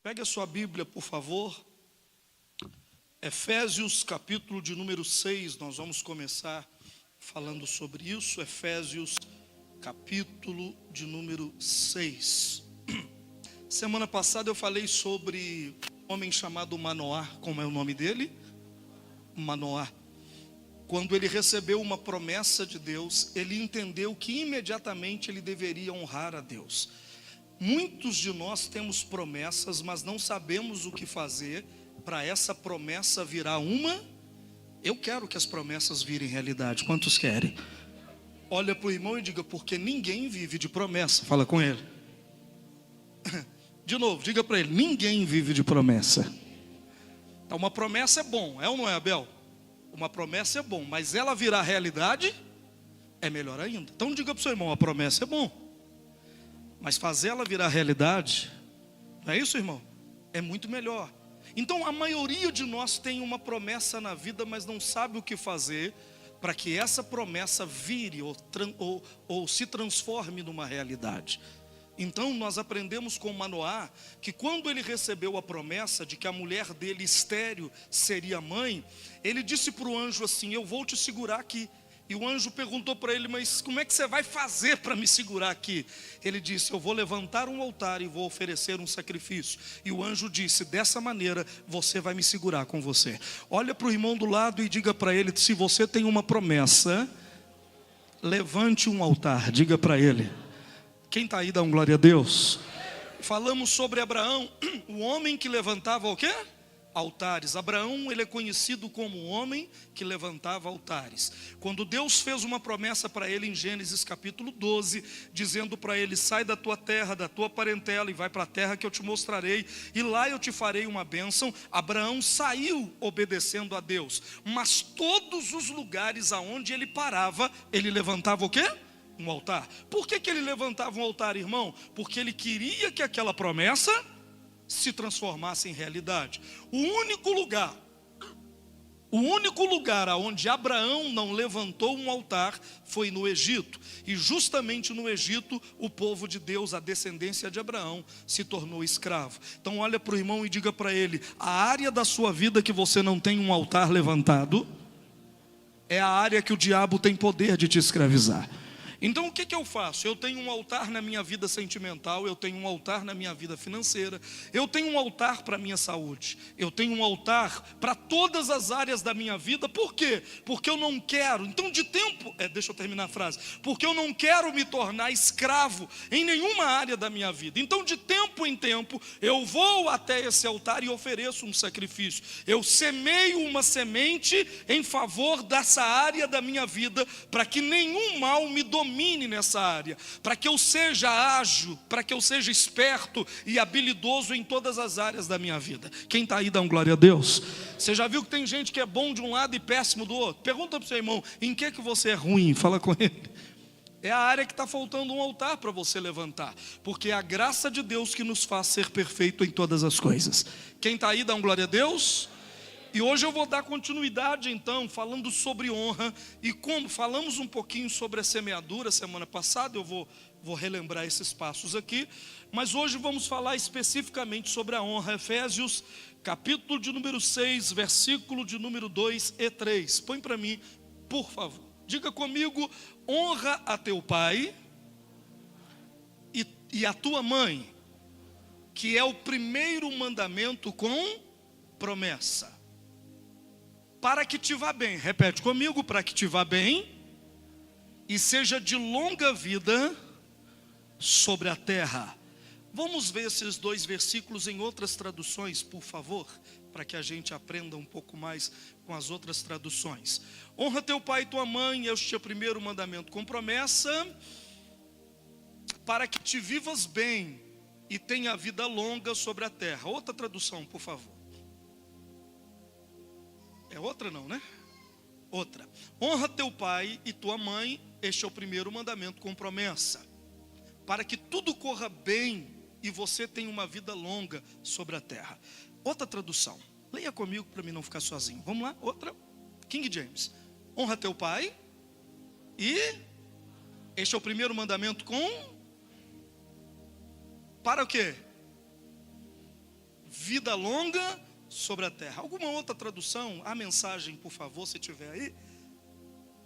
Pegue a sua Bíblia, por favor. Efésios, capítulo de número 6, nós vamos começar falando sobre isso. Efésios, capítulo de número 6. Semana passada eu falei sobre um homem chamado Manoá. Como é o nome dele? Manoá. Quando ele recebeu uma promessa de Deus, ele entendeu que imediatamente ele deveria honrar a Deus. Muitos de nós temos promessas, mas não sabemos o que fazer para essa promessa virar uma. Eu quero que as promessas virem realidade. Quantos querem? Olha para o irmão e diga: porque ninguém vive de promessa. Fala com ele. De novo, diga para ele: ninguém vive de promessa. Então, uma promessa é bom, é ou não é, Abel? Uma promessa é bom, mas ela virar realidade é melhor ainda. Então diga para o seu irmão: a promessa é bom, mas fazer ela virar realidade, não é isso, irmão? É muito melhor. Então a maioria de nós tem uma promessa na vida, mas não sabe o que fazer para que essa promessa vire ou se transforme numa realidade. Então nós aprendemos com Manoá que quando ele recebeu a promessa de que a mulher dele estéril seria mãe, ele disse para o anjo assim: eu vou te segurar aqui. E o anjo perguntou para ele: mas como é que você vai fazer para me segurar aqui? Ele disse: eu vou levantar um altar e vou oferecer um sacrifício. E o anjo disse: dessa maneira você vai me segurar com você. Olha para o irmão do lado e diga para ele: se você tem uma promessa, levante um altar. Diga para ele. Quem está aí, dá um glória a Deus. Falamos sobre Abraão, o homem que levantava o quê? Altares. Abraão, ele é conhecido como o homem que levantava altares. Quando Deus fez uma promessa para ele em Gênesis capítulo 12, dizendo para ele: sai da tua terra, da tua parentela e vai para a terra que eu te mostrarei, e lá eu te farei uma bênção. Abraão saiu obedecendo a Deus, mas todos os lugares aonde ele parava, ele levantava o quê? Um altar. Por que ele levantava um altar, irmão? Porque ele queria que aquela promessa se transformasse em realidade. O único lugar onde Abraão não levantou um altar foi no Egito. E justamente no Egito, o povo de Deus, a descendência de Abraão, se tornou escravo. Então olha para o irmão e diga para ele: a área da sua vida que você não tem um altar levantado é a área que o diabo tem poder de te escravizar. Então o que eu faço? Eu tenho um altar na minha vida sentimental, eu tenho um altar na minha vida financeira, eu tenho um altar para a minha saúde, eu tenho um altar para todas as áreas da minha vida. Por quê? Porque eu não quero, então deixa eu terminar a frase, porque eu não quero me tornar escravo em nenhuma área da minha vida. Então de tempo em tempo eu vou até esse altar e ofereço um sacrifício. Eu semeio uma semente em favor dessa área da minha vida, para que nenhum mal me domine nessa área, para que eu seja ágil, para que eu seja esperto e habilidoso em todas as áreas da minha vida. Quem está aí, dá um glória a Deus. Você já viu que tem gente que é bom de um lado e péssimo do outro? Pergunta para o seu irmão: em que você é ruim? Fala com ele. É a área que está faltando um altar para você levantar, porque é a graça de Deus que nos faz ser perfeito em todas as coisas. Quem está aí, dá um glória a Deus. E hoje eu vou dar continuidade então, falando sobre honra. E como falamos um pouquinho sobre a semeadura semana passada, eu vou relembrar esses passos aqui. Mas hoje vamos falar especificamente sobre a honra. Efésios, capítulo de número 6, versículo de número 2 e 3. Põe para mim, por favor. Diga comigo: honra a teu pai e a tua mãe, que é o primeiro mandamento com promessa, para que te vá bem. Repete comigo: para que te vá bem e seja de longa vida sobre a terra. Vamos ver esses dois versículos em outras traduções, por favor, para que a gente aprenda um pouco mais com as outras traduções. Honra teu pai e tua mãe, este é o primeiro mandamento com promessa, para que te vivas bem e tenha vida longa sobre a terra. Outra tradução, por favor. É outra não, né? Outra. Honra teu pai e tua mãe, este é o primeiro mandamento com promessa, para que tudo corra bem e você tenha uma vida longa sobre a terra. Outra tradução. Leia comigo para mim não ficar sozinho. Vamos lá, outra. King James. Honra teu pai e este é o primeiro mandamento com... Para o quê? vida longa sobre a terra. Alguma outra tradução? A mensagem, por favor, se tiver aí.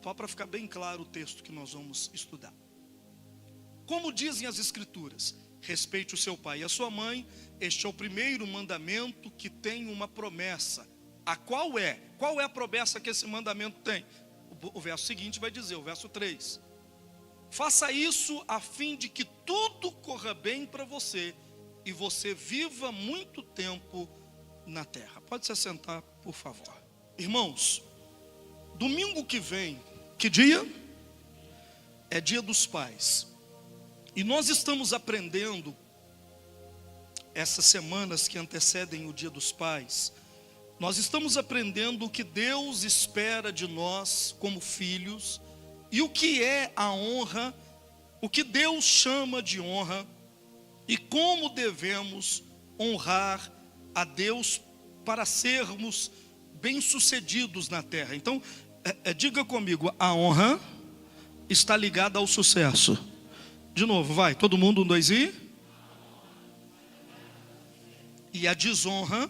Só para ficar bem claro o texto que nós vamos estudar. Como dizem as Escrituras, respeite o seu pai e a sua mãe. Este é o primeiro mandamento que tem uma promessa. A qual é? Qual é a promessa que esse mandamento tem? O verso seguinte vai dizer, o verso 3. Faça isso a fim de que tudo corra bem para você e você viva muito tempo na terra. Pode se assentar, por favor. Irmãos, domingo que vem, que dia? É dia dos pais. E nós estamos aprendendo, essas semanas que antecedem o dia dos pais, nós estamos aprendendo o que Deus espera de nós como filhos, e o que é a honra, o que Deus chama de honra, e como devemos honrar a Deus para sermos bem-sucedidos na terra. Então, diga comigo, a honra está ligada ao sucesso. De novo, vai, todo mundo, 1, 2 e... E a desonra,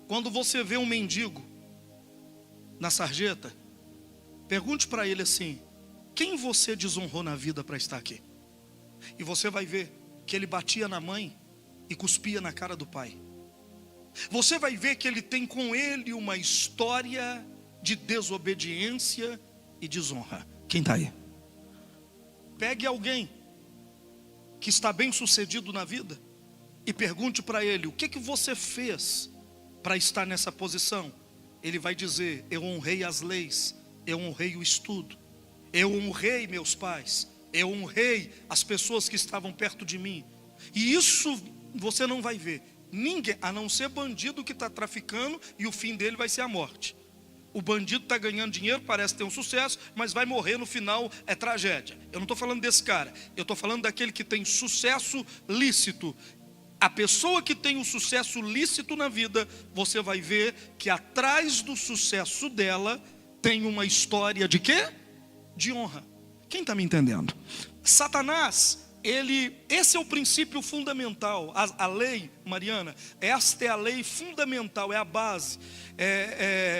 quando você vê um mendigo na sarjeta, pergunte para ele assim, quem você desonrou na vida para estar aqui? E você vai ver que ele batia na mãe e cuspia na cara do pai. Você vai ver que ele tem com ele uma história de desobediência e desonra. Quem está aí? Pegue alguém que está bem sucedido na vida e pergunte para ele, o que você fez para estar nessa posição? Ele vai dizer, eu honrei as leis, eu honrei o estudo, eu honrei meus pais, eu honrei as pessoas que estavam perto de mim. E isso você não vai ver ninguém, a não ser bandido que está traficando, e o fim dele vai ser a morte. O bandido está ganhando dinheiro, parece ter um sucesso, mas vai morrer no final, é tragédia. Eu não estou falando desse cara, eu estou falando daquele que tem sucesso lícito. A pessoa que tem um sucesso lícito na vida, você vai ver que atrás do sucesso dela tem uma história de quê? De honra. Quem está me entendendo? Satanás, esse é o princípio fundamental. A lei, Mariana, esta é a lei fundamental, é a base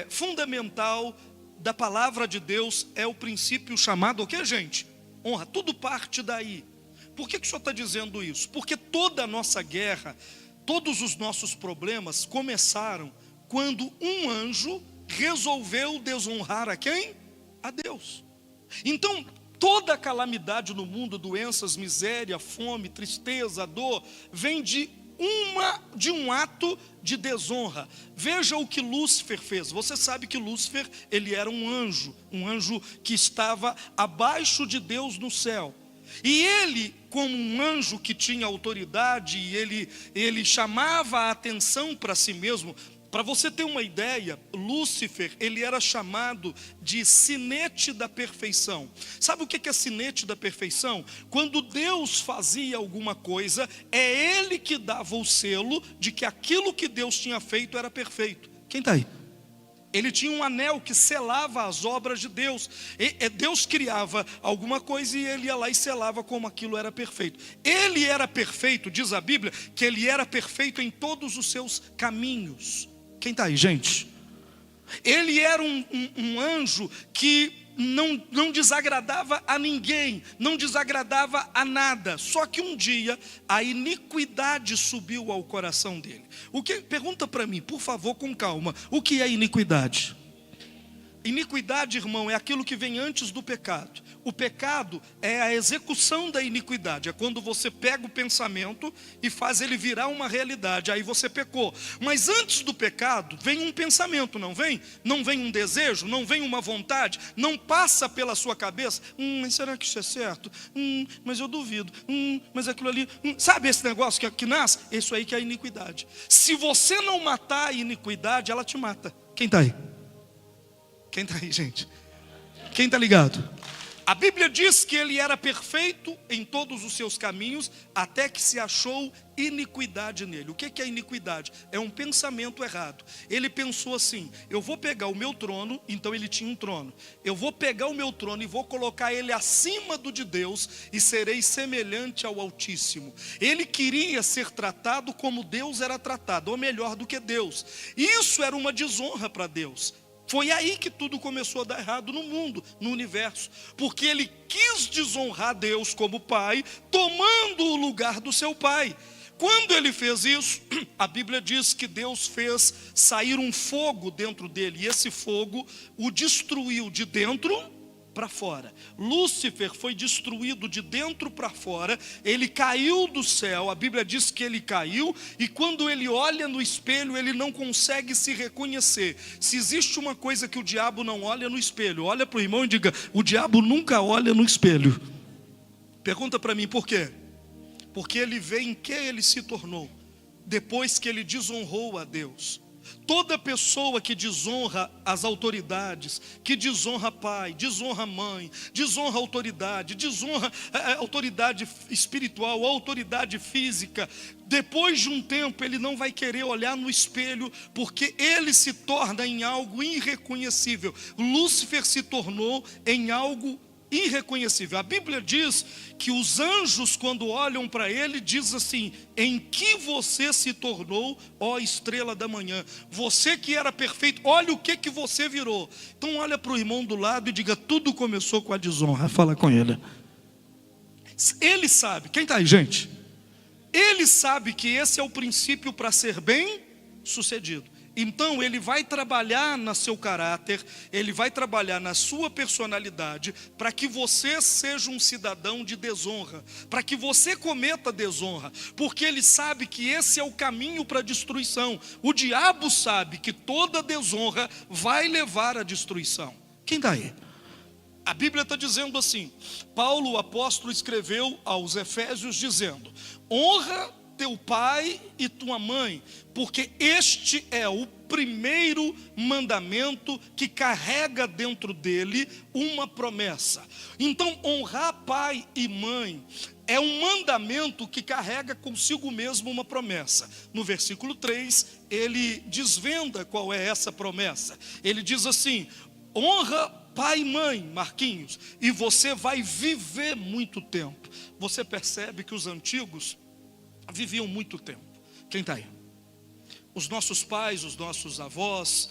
fundamental da palavra de Deus, é o princípio chamado, o que, gente? Honra, tudo parte daí. Por que o senhor está dizendo isso? Porque toda a nossa guerra, todos os nossos problemas começaram quando um anjo resolveu desonrar a quem? A Deus. Então, toda a calamidade no mundo, doenças, miséria, fome, tristeza, dor, vem de um ato de desonra. Veja o que Lúcifer fez. Você sabe que Lúcifer, ele era um anjo que estava abaixo de Deus no céu. E ele, como um anjo que tinha autoridade, ele chamava a atenção para si mesmo. Para você ter uma ideia, Lúcifer, ele era chamado de sinete da perfeição. Sabe o que é sinete da perfeição? Quando Deus fazia alguma coisa, é ele que dava o selo de que aquilo que Deus tinha feito era perfeito. Quem está aí? Ele tinha um anel que selava as obras de Deus. Deus criava alguma coisa e ele ia lá e selava como aquilo era perfeito. Ele era perfeito, diz a Bíblia, que ele era perfeito em todos os seus caminhos. Quem está aí, gente? Ele era um anjo que não desagradava a ninguém, não desagradava a nada. Só que um dia a iniquidade subiu ao coração dele. Pergunta para mim, por favor, com calma, o que é iniquidade? Iniquidade, irmão, é aquilo que vem antes do pecado. O pecado é a execução da iniquidade. É quando você pega o pensamento e faz ele virar uma realidade. Aí você pecou. Mas antes do pecado, vem um pensamento, não vem? Não vem um desejo, não vem uma vontade, não passa pela sua cabeça. Mas será que isso é certo? Mas eu duvido. Mas aquilo ali... Sabe esse negócio que nasce? Isso aí que é a iniquidade. Se você não matar a iniquidade, ela te mata. Quem está aí? Quem está aí, gente? Quem está ligado? A Bíblia diz que ele era perfeito em todos os seus caminhos, até que se achou iniquidade nele. O que é iniquidade? É um pensamento errado. Ele pensou assim: eu vou pegar o meu trono. Então ele tinha um trono. Eu vou pegar o meu trono e vou colocar ele acima do de Deus, e serei semelhante ao Altíssimo. Ele queria ser tratado como Deus era tratado, ou melhor do que Deus. Isso era uma desonra para Deus. Foi aí que tudo começou a dar errado no mundo, no universo, porque ele quis desonrar Deus como pai, tomando o lugar do seu pai. Quando ele fez isso, a Bíblia diz que Deus fez sair um fogo dentro dele, e esse fogo o destruiu de dentro para fora. Lúcifer foi destruído de dentro para fora. Ele caiu do céu. A Bíblia diz que ele caiu, e quando ele olha no espelho, ele não consegue se reconhecer. Se existe uma coisa que o diabo não olha no espelho, olha para o irmão e diga: o diabo nunca olha no espelho. Pergunta para mim por quê? Porque ele vê em que ele se tornou depois que ele desonrou a Deus. Toda pessoa que desonra as autoridades, que desonra pai, desonra mãe, desonra autoridade, desonra a autoridade espiritual, a autoridade física, depois de um tempo ele não vai querer olhar no espelho, porque ele se torna em algo irreconhecível. Lúcifer se tornou em algo irreconhecível. A Bíblia diz que os anjos, quando olham para ele, diz assim: em que você se tornou, ó estrela da manhã? Você que era perfeito, olha o que você virou. Então olha para o irmão do lado e diga: tudo começou com a desonra. Fala com ele. Ele sabe, quem está aí, gente? Ele sabe que esse é o princípio para ser bem sucedido. Então ele vai trabalhar no seu caráter, ele vai trabalhar na sua personalidade, para que você seja um cidadão de desonra, para que você cometa desonra, porque ele sabe que esse é o caminho para a destruição. O diabo sabe que toda desonra vai levar à destruição. Quem está aí? A Bíblia está dizendo assim, Paulo, o apóstolo, escreveu aos Efésios dizendo: honra teu pai e tua mãe, porque este é o primeiro mandamento que carrega dentro dele uma promessa. Então honrar pai e mãe é um mandamento que carrega consigo mesmo uma promessa. No versículo 3, ele desvenda qual é essa promessa. Ele diz assim: honra pai e mãe, Marquinhos, e você vai viver muito tempo. Você percebe que os antigos viviam muito tempo. Quem está aí? Os nossos pais, os nossos avós,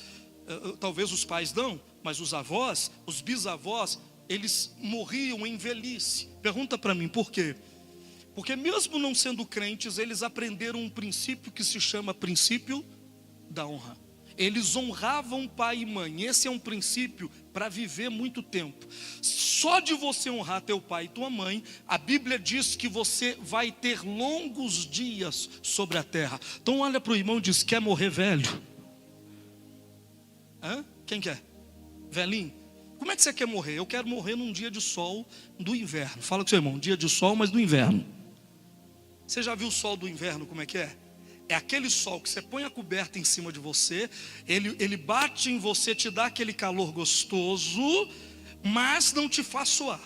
talvez os pais não, mas os avós, os bisavós, eles morriam em velhice. Pergunta para mim, por quê? Porque mesmo não sendo crentes, eles aprenderam um princípio que se chama princípio da honra. Eles honravam pai e mãe. Esse é um princípio para viver muito tempo. Só de você honrar teu pai e tua mãe, a Bíblia diz que você vai ter longos dias sobre a terra. Então olha para o irmão e diz: quer morrer velho? Hã? Quem quer? Velhinho? Como é que você quer morrer? Eu quero morrer num dia de sol do inverno. Fala com seu irmão: um dia de sol, mas do inverno. Você já viu o sol do inverno, como é que é? É aquele sol que você põe a coberta em cima de você, ele bate em você, te dá aquele calor gostoso, mas não te faz suar.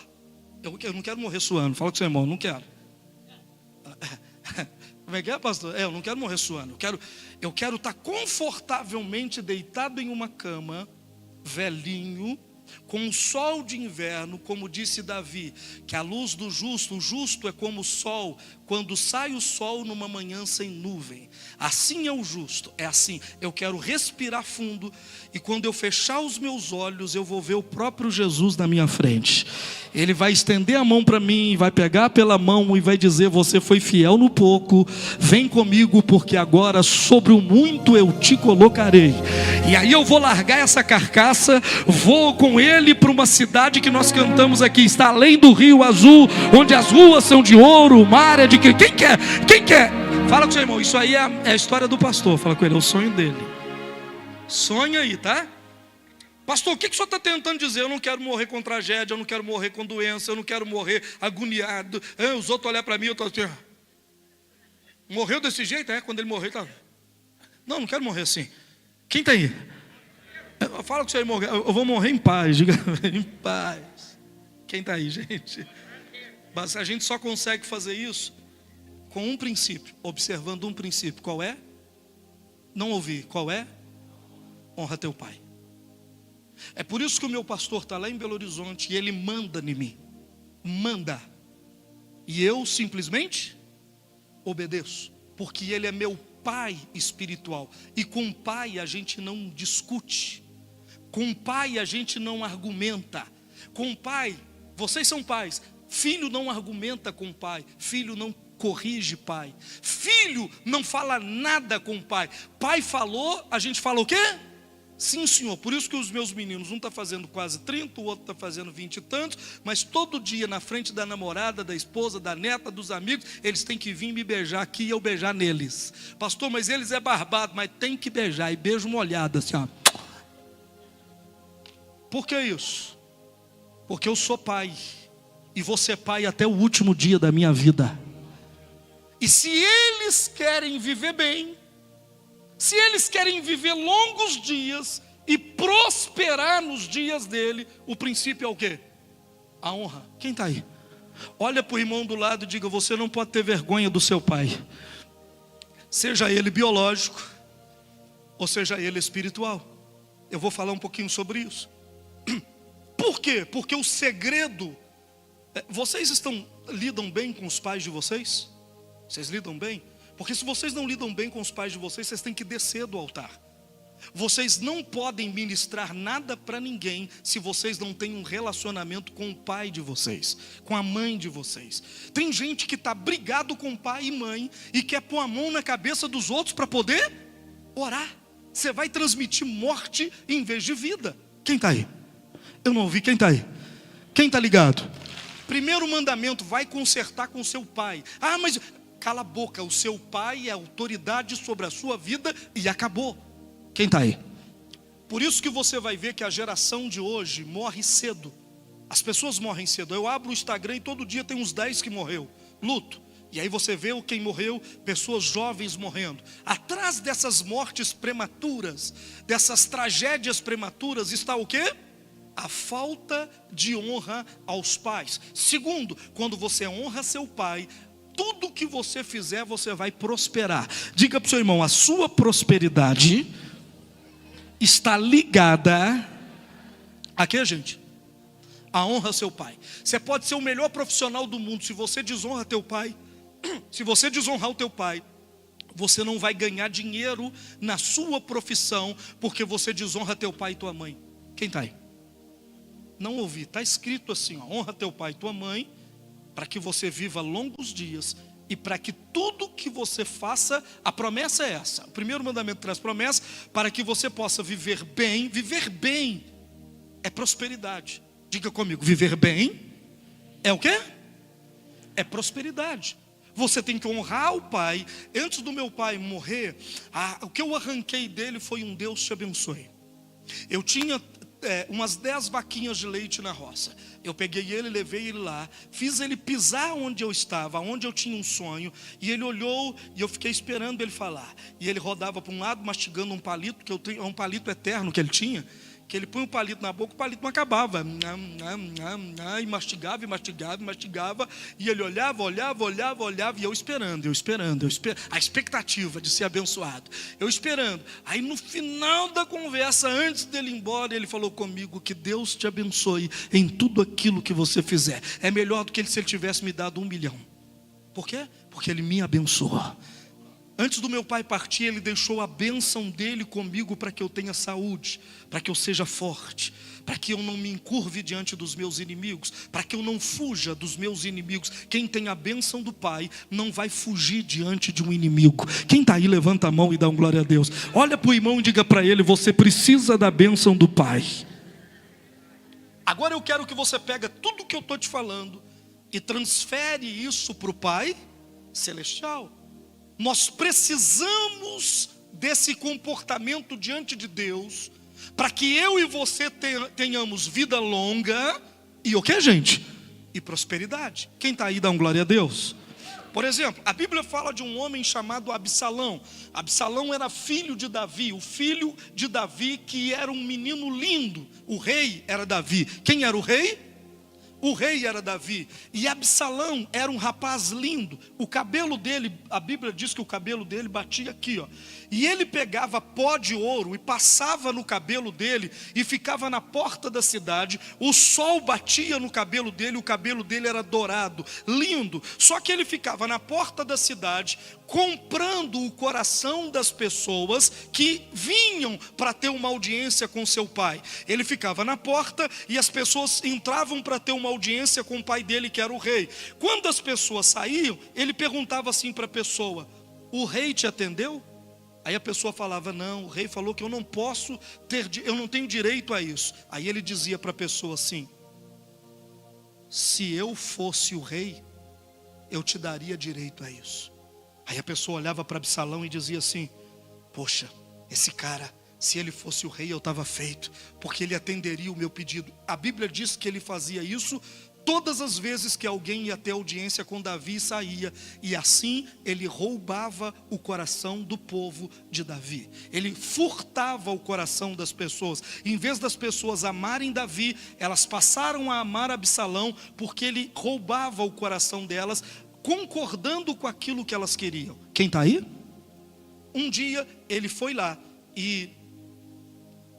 Eu não quero morrer suando. Fala com seu irmão: não quero. Como é que é, pastor? Eu não quero morrer suando. Eu quero estar confortavelmente deitado em uma cama, velhinho, com o sol de inverno, como disse Davi, que a luz do justo, o justo é como o sol, quando sai o sol numa manhã sem nuvem. Assim é o justo, é assim. Eu quero respirar fundo, e quando eu fechar os meus olhos, eu vou ver o próprio Jesus na minha frente. Ele vai estender a mão para mim, vai pegar pela mão e vai dizer: você foi fiel no pouco, vem comigo, porque agora sobre o muito eu te colocarei. E aí eu vou largar essa carcaça, vou com ele para uma cidade que nós cantamos aqui, está além do rio azul, onde as ruas são de ouro, o mar é de quem quer? Quem quer? Fala com o seu irmão: isso aí é a história do pastor. Fala com ele: é o sonho dele. Sonha aí, tá? Pastor, o que o senhor está tentando dizer? Eu não quero morrer com tragédia, eu não quero morrer com doença, eu não quero morrer agoniado. Os outros olhar para mim, eu estou assim: morreu desse jeito? Quando ele morreu, tá? Não quero morrer assim. Quem está aí? Fala com o seu irmão: eu vou morrer em paz. Diga: em paz. Quem está aí, gente? Mas a gente só consegue fazer isso com um princípio, observando um princípio. Qual é? Não ouvi. Qual é? Honra teu pai. É por isso que o meu pastor está lá em Belo Horizonte e ele manda em mim. Manda. E eu simplesmente obedeço. Porque ele é meu pai espiritual. E com o pai a gente não discute. Com o pai a gente não argumenta. Com o pai, vocês são pais. Filho não argumenta com o pai. Filho não corrige pai. Filho não fala nada com o pai. Pai falou, a gente fala o quê? Sim, senhor. Por isso que os meus meninos, um está fazendo quase 30, o outro está fazendo 20 e tantos, mas todo dia na frente da namorada, da esposa, da neta, dos amigos, eles têm que vir me beijar aqui e eu beijar neles. Pastor, mas eles é barbado, mas tem que beijar, e beijo molhado assim, ó. Por que isso? Porque eu sou pai, e vou ser pai até o último dia da minha vida. E se eles querem viver bem, se eles querem viver longos dias e prosperar nos dias dele, o princípio é o quê? A honra. Quem está aí? Olha para o irmão do lado e diga: você não pode ter vergonha do seu pai, seja ele biológico ou seja ele espiritual. Eu vou falar um pouquinho sobre isso. Por quê? Porque o segredo, vocês lidam bem com os pais de vocês? Vocês lidam bem? Porque se vocês não lidam bem com os pais de vocês, vocês têm que descer do altar. Vocês não podem ministrar nada para ninguém se vocês não têm um relacionamento com o pai de vocês, com a mãe de vocês. Tem gente que está brigado com pai e mãe e quer pôr a mão na cabeça dos outros para poder orar. Você vai transmitir morte em vez de vida. Quem está aí? Eu não ouvi. Quem está aí? Quem está ligado? Primeiro mandamento: vai consertar com seu pai. Ah, mas cala a boca, o seu pai é autoridade sobre a sua vida e acabou. Quem está aí? Por isso que você vai ver que a geração de hoje morre cedo. As pessoas morrem cedo. Eu abro o Instagram e todo dia tem uns 10 que morreu. Luto. E aí você vê quem morreu, pessoas jovens morrendo. Atrás dessas mortes prematuras, dessas tragédias prematuras, está o quê? A falta de honra aos pais. Segundo, quando você honra seu pai, tudo que você fizer, você vai prosperar. Diga para o seu irmão: a sua prosperidade está ligada a quê, gente? A honra ao seu pai. Você pode ser o melhor profissional do mundo, se você desonra teu pai, se você desonrar o teu pai, você não vai ganhar dinheiro na sua profissão, porque você desonra teu pai e tua mãe. Quem está aí? Não ouvi, está escrito assim, ó: honra teu pai e tua mãe, para que você viva longos dias e para que tudo que você faça, a promessa é essa. O primeiro mandamento traz promessa para que você possa viver bem. Viver bem é prosperidade. Diga comigo: viver bem é o quê? É prosperidade. Você tem que honrar o pai. Antes do meu pai morrer, o que eu arranquei dele foi um Deus te abençoe. Eu tinha umas 10 vaquinhas de leite na roça. Eu peguei ele, levei ele lá, fiz ele pisar onde eu estava, onde eu tinha um sonho, e ele olhou e eu fiquei esperando ele falar. E ele rodava para um lado mastigando um palito, que é um palito eterno que ele tinha, que ele põe um palito na boca, o palito não acabava, e mastigava, e mastigava, e mastigava, e ele olhava, e eu esperando, a expectativa de ser abençoado, eu esperando. Aí no final da conversa, antes dele ir embora, ele falou comigo: que Deus te abençoe em tudo aquilo que você fizer. É melhor do que se ele tivesse me dado 1 milhão. Por quê? Porque ele me abençoou. Antes do meu pai partir, ele deixou a bênção dele comigo para que eu tenha saúde, para que eu seja forte, para que eu não me encurve diante dos meus inimigos, para que eu não fuja dos meus inimigos. Quem tem a bênção do pai não vai fugir diante de um inimigo. Quem está aí, levanta a mão e dá um glória a Deus. Olha para o irmão e diga para ele: você precisa da bênção do pai. Agora eu quero que você pegue tudo que eu estou te falando e transfere isso para o Pai Celestial. Nós precisamos desse comportamento diante de Deus, para que eu e você tenhamos vida longa e o que, gente? E prosperidade. Quem está aí, dá um glória a Deus. Por exemplo, a Bíblia fala de um homem chamado Absalão. Absalão era filho de Davi, o filho de Davi que era um menino lindo. O rei era Davi. Quem era o rei? o rei era Davi, e Absalão era um rapaz lindo. O cabelo dele, a Bíblia diz que o cabelo dele batia aqui, ó. E ele pegava pó de ouro e passava no cabelo dele e ficava na porta da cidade. O sol batia no cabelo dele, o cabelo dele era dourado, lindo. Só que ele ficava na porta da cidade comprando o coração das pessoas que vinham para ter uma audiência com seu pai. Ele ficava na porta e as pessoas entravam para ter uma audiência com o pai dele, que era o rei. Quando as pessoas saíam, ele perguntava assim para a pessoa: o rei te atendeu? Aí a pessoa falava: não, o rei falou que eu não posso ter, eu não tenho direito a isso. Aí ele dizia para a pessoa assim: se eu fosse o rei, eu te daria direito a isso. Aí a pessoa olhava para Absalão e dizia assim: poxa, esse cara, se ele fosse o rei, eu estava feito, porque ele atenderia o meu pedido. A Bíblia diz que ele fazia isso todas as vezes que alguém ia ter audiência com Davi e saía. E assim ele roubava o coração do povo de Davi. Ele furtava o coração das pessoas. Em vez das pessoas amarem Davi, elas passaram a amar Absalão, porque ele roubava o coração delas, concordando com aquilo que elas queriam. Quem está aí? Um dia ele foi lá e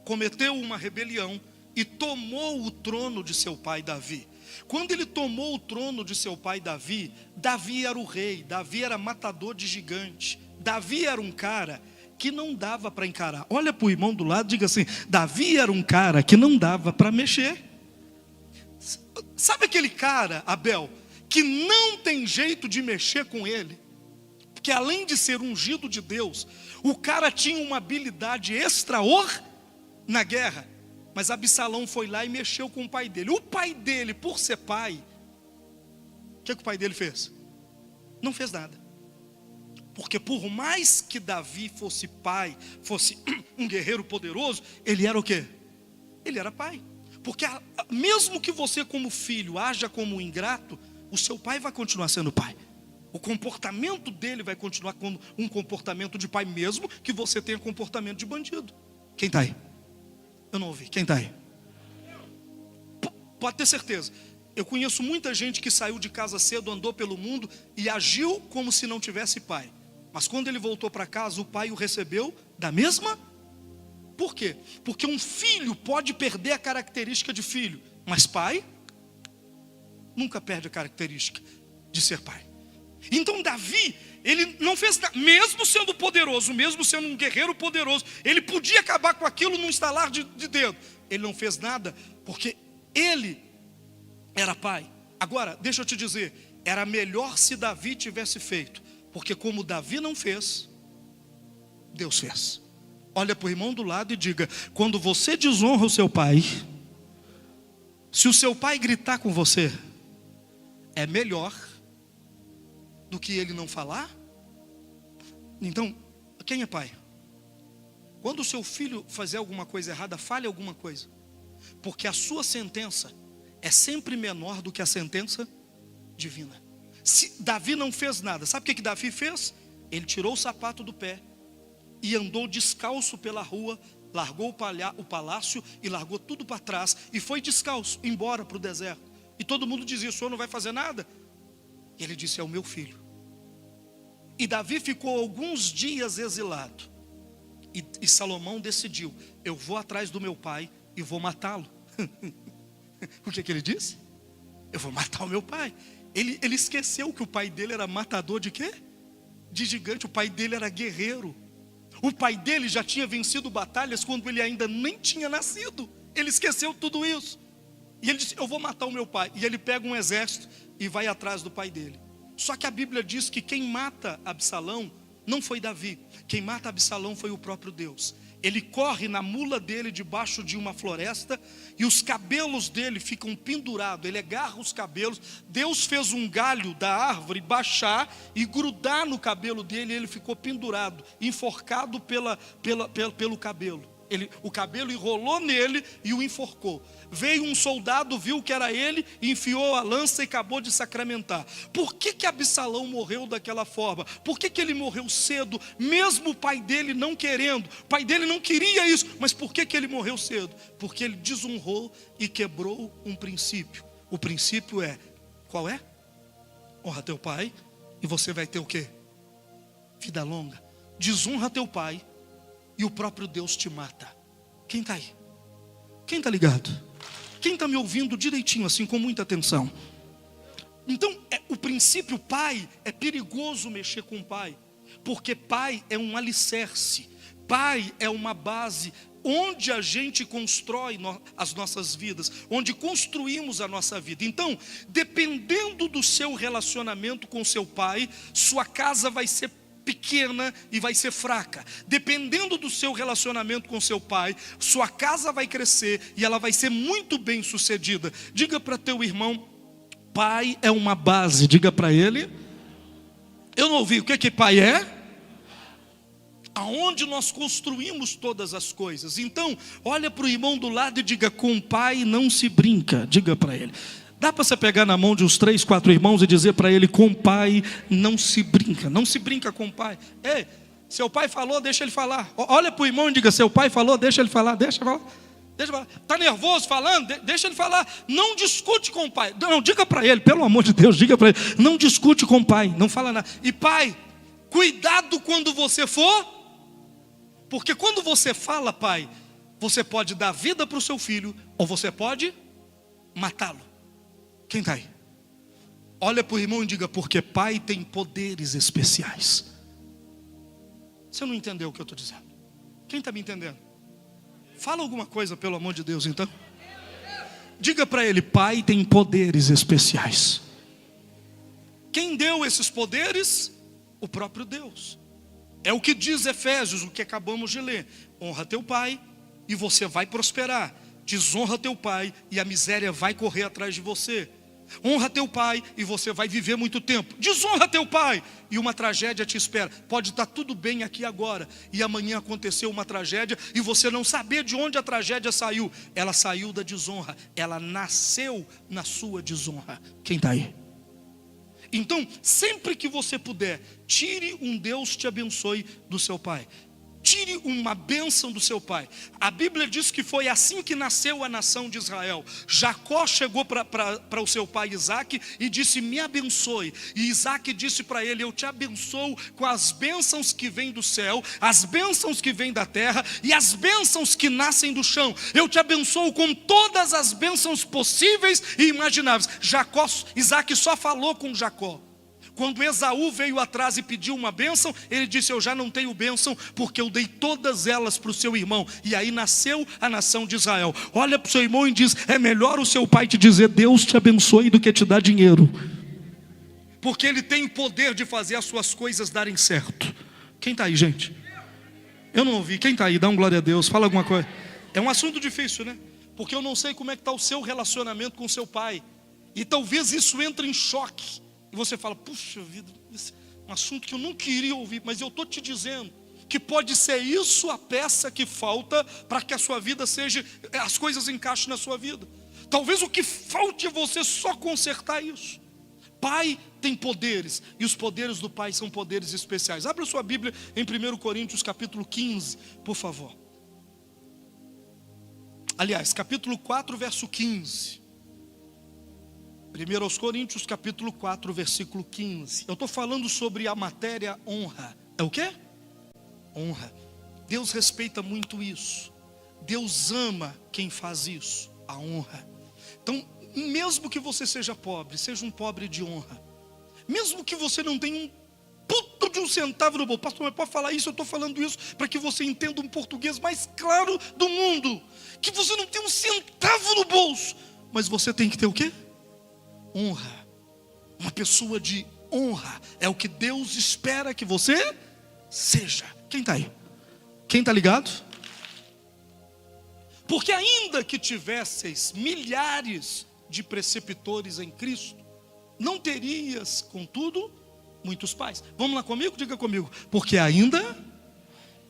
cometeu uma rebelião e tomou o trono de seu pai Davi. Quando ele tomou o trono de seu pai Davi, Davi era o rei, Davi era matador de gigante, Davi era um cara que não dava para encarar. Olha para o irmão do lado e diga assim: Davi era um cara que não dava para mexer. Sabe aquele cara, Abel, que não tem jeito de mexer com ele? Porque além de ser ungido de Deus, o cara tinha uma habilidade extraordinária na guerra. Mas Absalão foi lá e mexeu com o pai dele. O pai dele, por ser pai, o que o pai dele fez? Não fez nada. Porque por mais que Davi fosse pai, fosse um guerreiro poderoso, ele era o quê? Ele era pai. Porque mesmo que você como filho haja como um ingrato, o seu pai vai continuar sendo pai. O comportamento dele vai continuar como um comportamento de pai, mesmo que você tenha comportamento de bandido. Quem está aí? Eu não ouvi. Quem está aí? Pode ter certeza. Eu conheço muita gente que saiu de casa cedo, andou pelo mundo e agiu como se não tivesse pai. Mas quando ele voltou para casa, o pai o recebeu da mesma. Por quê? Porque um filho pode perder a característica de filho, mas pai nunca perde a característica de ser pai. Então Davi, ele não fez nada, mesmo sendo poderoso, mesmo sendo um guerreiro poderoso, ele podia acabar com aquilo num estalar de dedo. Ele não fez nada porque ele era pai. Agora, deixa eu te dizer, era melhor se Davi tivesse feito, porque como Davi não fez, Deus fez. Olha para o irmão do lado e diga: quando você desonra o seu pai, se o seu pai gritar com você, é melhor do que ele não falar. Então, quem é pai? Quando o seu filho fazer alguma coisa errada, fale alguma coisa, porque a sua sentença é sempre menor do que a sentença divina. Se Davi não fez nada, sabe o que Davi fez? Ele tirou o sapato do pé e andou descalço pela rua, largou o palácio e largou tudo para trás e foi descalço embora para o deserto. E todo mundo dizia: o senhor não vai fazer nada? E ele disse: é o meu filho. E Davi ficou alguns dias exilado. E Salomão decidiu: eu vou atrás do meu pai e vou matá-lo. O que ele disse? Eu vou matar o meu pai. Ele esqueceu que o pai dele era matador de quê? De gigante. O pai dele era guerreiro. O pai dele já tinha vencido batalhas quando ele ainda nem tinha nascido. Ele esqueceu tudo isso. E ele disse: eu vou matar o meu pai. E ele pega um exército e vai atrás do pai dele. Só que a Bíblia diz que quem mata Absalão não foi Davi. Quem mata Absalão foi o próprio Deus. Ele corre na mula dele debaixo de uma floresta e os cabelos dele ficam pendurados. Ele agarra os cabelos. Deus fez um galho da árvore baixar e grudar no cabelo dele. E ele ficou pendurado, enforcado pelo cabelo. O cabelo enrolou nele e o enforcou. Veio um soldado, viu que era ele, enfiou a lança e acabou de sacramentar. Por que Absalão morreu daquela forma? Por que ele morreu cedo, mesmo o pai dele não querendo? O pai dele não queria isso, mas por que ele morreu cedo? Porque ele desonrou e quebrou um princípio. O princípio é, qual é? Honra teu pai e você vai ter o quê? Vida longa. Desonra teu pai e o próprio Deus te mata. Quem está aí? Quem está ligado? Quem está me ouvindo direitinho, assim, com muita atenção? Então, o princípio pai, é perigoso mexer com o pai, porque pai é um alicerce, pai é uma base onde a gente constrói as nossas vidas, onde construímos a nossa vida. Então, dependendo do seu relacionamento com seu pai, sua casa vai ser pequena e vai ser fraca. Dependendo do seu relacionamento com seu pai, sua casa vai crescer e ela vai ser muito bem sucedida. Diga para teu irmão, pai é uma base. Diga para ele. Eu não ouvi, o que pai é? Aonde nós construímos todas as coisas. Então, olha para o irmão do lado e diga, com pai não se brinca. Diga para ele. Dá para você pegar na mão de uns 3, 4 irmãos e dizer para ele, com pai não se brinca. Não se brinca com o pai. Ei, seu pai falou, deixa ele falar. Olha para o irmão e diga, seu pai falou, deixa ele falar. Deixa ele falar. Está nervoso falando? Deixa ele falar. Não discute com o pai. Não, diga para ele, pelo amor de Deus, diga para ele. Não discute com o pai, não fala nada. E pai, cuidado quando você for. Porque quando você fala, pai, você pode dar vida para o seu filho, ou você pode matá-lo. Quem está aí? Olha para o irmão e diga, porque pai tem poderes especiais. Você não entendeu o que eu estou dizendo? Quem está me entendendo? Fala alguma coisa, pelo amor de Deus, então. Diga para ele, pai tem poderes especiais. Quem deu esses poderes? O próprio Deus. É o que diz Efésios, o que acabamos de ler. Honra teu pai e você vai prosperar. Desonra teu pai e a miséria vai correr atrás de você. Honra teu pai e você vai viver muito tempo. Desonra teu pai e uma tragédia te espera. Pode estar tudo bem aqui agora e amanhã aconteceu uma tragédia e você não saber de onde a tragédia saiu. Ela saiu da desonra, ela nasceu na sua desonra. Quem está aí? Então, sempre que você puder, tire um Deus te abençoe do seu pai. Tire uma bênção do seu pai. A Bíblia diz que foi assim que nasceu a nação de Israel. Jacó chegou para o seu pai Isaac e disse, me abençoe. E Isaac disse para ele, eu te abençoo com as bênçãos que vêm do céu, as bênçãos que vêm da terra e as bênçãos que nascem do chão. Eu te abençoo com todas as bênçãos possíveis e imagináveis. Isaac só falou com Jacó. Quando Esaú veio atrás e pediu uma bênção, ele disse, eu já não tenho bênção, porque eu dei todas elas para o seu irmão. E aí nasceu a nação de Israel. Olha para o seu irmão e diz, é melhor o seu pai te dizer, Deus te abençoe, do que te dar dinheiro. Porque ele tem o poder de fazer as suas coisas darem certo. Quem está aí, gente? Eu não ouvi, quem está aí? Dá um glória a Deus, fala alguma coisa. É um assunto difícil, né? Porque eu não sei como é que está o seu relacionamento com o seu pai. E talvez isso entre em choque. E você fala, puxa vida, esse é um assunto que eu não queria ouvir, mas eu estou te dizendo que pode ser isso a peça que falta para que a sua vida seja, as coisas encaixem na sua vida. Talvez o que falte é você só consertar isso. Pai tem poderes, e os poderes do pai são poderes especiais. Abra sua Bíblia em 1 Coríntios capítulo 15, por favor. Aliás, capítulo 4, verso 15. 1 Coríntios capítulo 4, versículo 15. Eu estou falando sobre a matéria honra. É o quê? Honra. Deus respeita muito isso. Deus ama quem faz isso, a honra. Então, mesmo que você seja um pobre de honra. Mesmo que você não tenha um puto de um centavo no bolso. Pastor, mas pode falar isso? Eu estou falando isso para que você entenda um português mais claro do mundo. Que você não tem um centavo no bolso, mas você tem que ter o quê? Honra. Uma pessoa de honra é o que Deus espera que você seja. Quem está aí? Quem está ligado? Porque ainda que tivesseis milhares de preceptores em Cristo, não terias, contudo, muitos pais. Vamos lá comigo? Diga comigo. Porque ainda